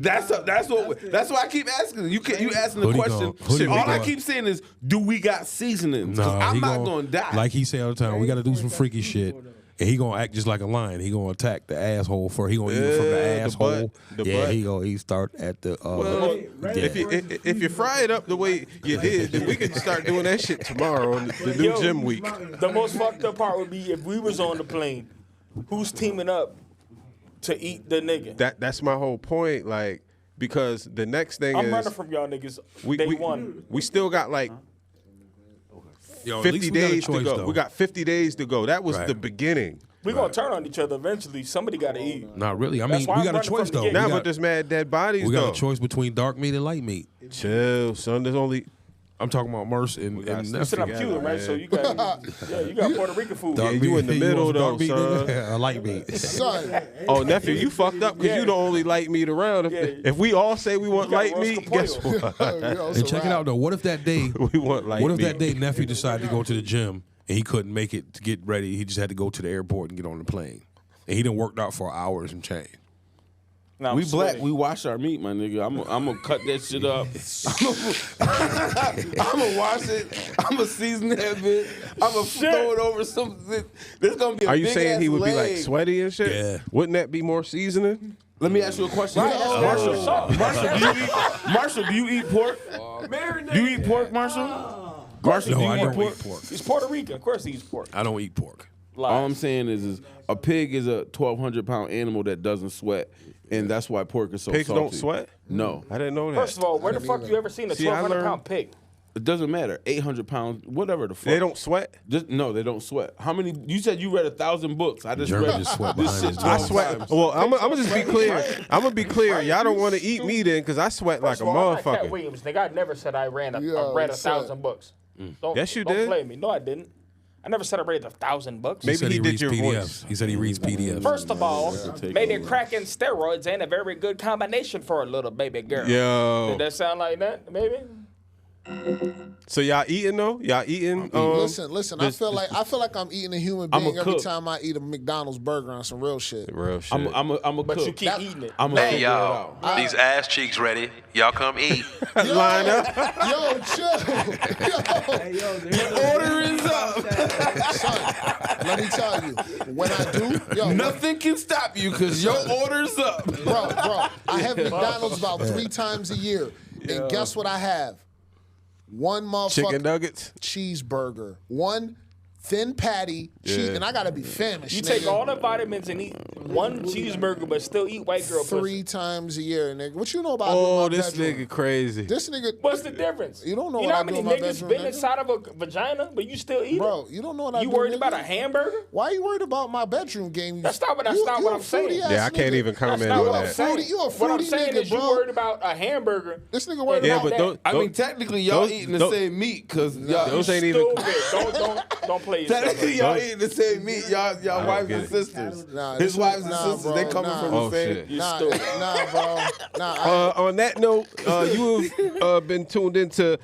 That's why I keep asking. You asking the Hoodie question. Hoodie All I gonna- keep saying is, do we got seasonings? 'Cause Nah, I'm he not gonna die. Like he say all the time, we got to do some freaky shit. And he gonna act just like a lion. He gonna attack the asshole for. He gonna eat it from the Yeah, the asshole. butt, the yeah, butt. he start at the. Well, yeah. if you fry it up the way you did, then we can start doing that shit tomorrow on the new Yo, gym week. The most fucked up part would be if we was on the plane, who's teaming up to eat the nigga? That's my whole point. Like, because the next thing I'm is running from y'all niggas we day one. still got like Yo, at 50 least we got a days to choice, go. though. We got 50 days to go. That was Right. the beginning. We gonna turn on each other eventually. Somebody gotta eat. Not really. I That's mean, why we I'm got a running choice from the though. gate. Now, we but got, there's mad dead bodies we though. got a choice between dark meat and light meat. Chill, son. There's only I'm talking about Merse and got You said I'm together, Cuban, right? man. So you got Puerto Rican food. Dark you meat- in the middle, want some dark though, meat, son. nigga? Light meat. Son, Oh, nephew, you fucked up because Yeah. you the only light meat around. If we all say we want You got light roast meat, guess pollo. what? And check it out though. What if that day? We want light What if meat. that day nephew decided to go to the gym and he couldn't make it to get ready? He just had to go to the airport and get on the plane. And he done worked out for hours and change. Nah, I'm We black. sweating. We wash our meat, my nigga. I'm gonna cut that shit up. I'm gonna wash it. I'm gonna season that bitch. I'm gonna throw it over something. There's gonna be a Are you big saying ass he would be like leg. sweaty and shit? Yeah. Wouldn't that be more seasoning? Let me ask you a question. Marshall, do you eat pork? Do you eat pork, Marshall? Marshall, No, do you I eat don't pork? eat pork. He's Puerto Rican. Of course he eats pork. I don't eat pork. All I'm saying is a pig is a 1,200-pound animal that doesn't sweat, and that's why pork is so Pigs salty. don't sweat? No, I didn't know that. First of all, where the fuck you ever seen a See, I 1,200 learned- pound pig? it doesn't matter. 800 pounds, whatever the fuck. They don't sweat? No, they don't sweat. How many? You said you read 1,000 books. I just German read just sweat this behind shit his 12 I sweat. times. Well, I'm gonna just be clear. I'm gonna be clear. Y'all don't want to eat meat in because I sweat like First a of all, I'm not Cat motherfucker. Williams, nigga. I never said I read Yo, 1,000 books. Don't, Yes, you don't did. play me. No, I didn't. I never said I read 1,000 books. Maybe said he did reads your PDFs. voice. He said he reads PDFs. First of all, take maybe over. crack and steroids ain't a very good combination for a little baby girl. Yo. Did that sound like that? Maybe. So y'all eating though? Y'all eating? listen. I feel like I'm eating a human I'm a being every cook. time I eat a McDonald's burger on some real shit. Real shit. I'm a But cook. you keep eating it. I'm a Hey figure it y'all, out. these ass cheeks ready. Y'all come eat. Line up. Yo, chill. Yo, Order is up. son, let me tell you, when I do, yo, Nothing can stop you because your order's up. bro, I have McDonald's about 3 times a year, and guess what I have? One motherfucking Chicken nuggets. cheeseburger, one thin patty, cheese, and I gotta be famished. You nigga. take all the vitamins and eat one cheeseburger, but still eat white girl 3 pussy. times a year, nigga. What you know about Oh, my this bedroom? nigga crazy. This nigga, What's the difference? You don't know You what know I how do many in my niggas bedroom, been nigga? inside of a vagina, but you still eat bro, it? you don't know what I You do. worried nigga. about a hamburger? Why you worried about my bedroom game? That's not what I'm saying. Yeah, I can't even comment That's not on what I'm that. saying. You a What I'm fruity saying nigga, is you bro. worried about a hamburger. This nigga worried Yeah, about but that. those, I mean, technically, y'all those- eating the those- same meat because y'all. those ain't even. Stupid. Don't play yourself. Technically, y'all eating the same meat. Y'all wives get and it. sisters. Nah, His this wives is- and nah, sisters, bro, they coming nah. from the Oh, same. shit. Nah, stupid. nah, bro. Nah, On that note, you have been tuned into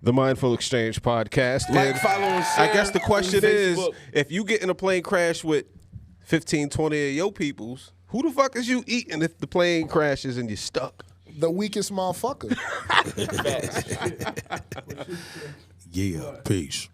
the Mindful Exchange podcast. Like, And follow, and I share guess the question on is, Facebook. if you get in a plane crash with 15, 20 of your peoples, who the fuck is you eating if the plane crashes and you're stuck? the weakest motherfucker. Yeah, peace.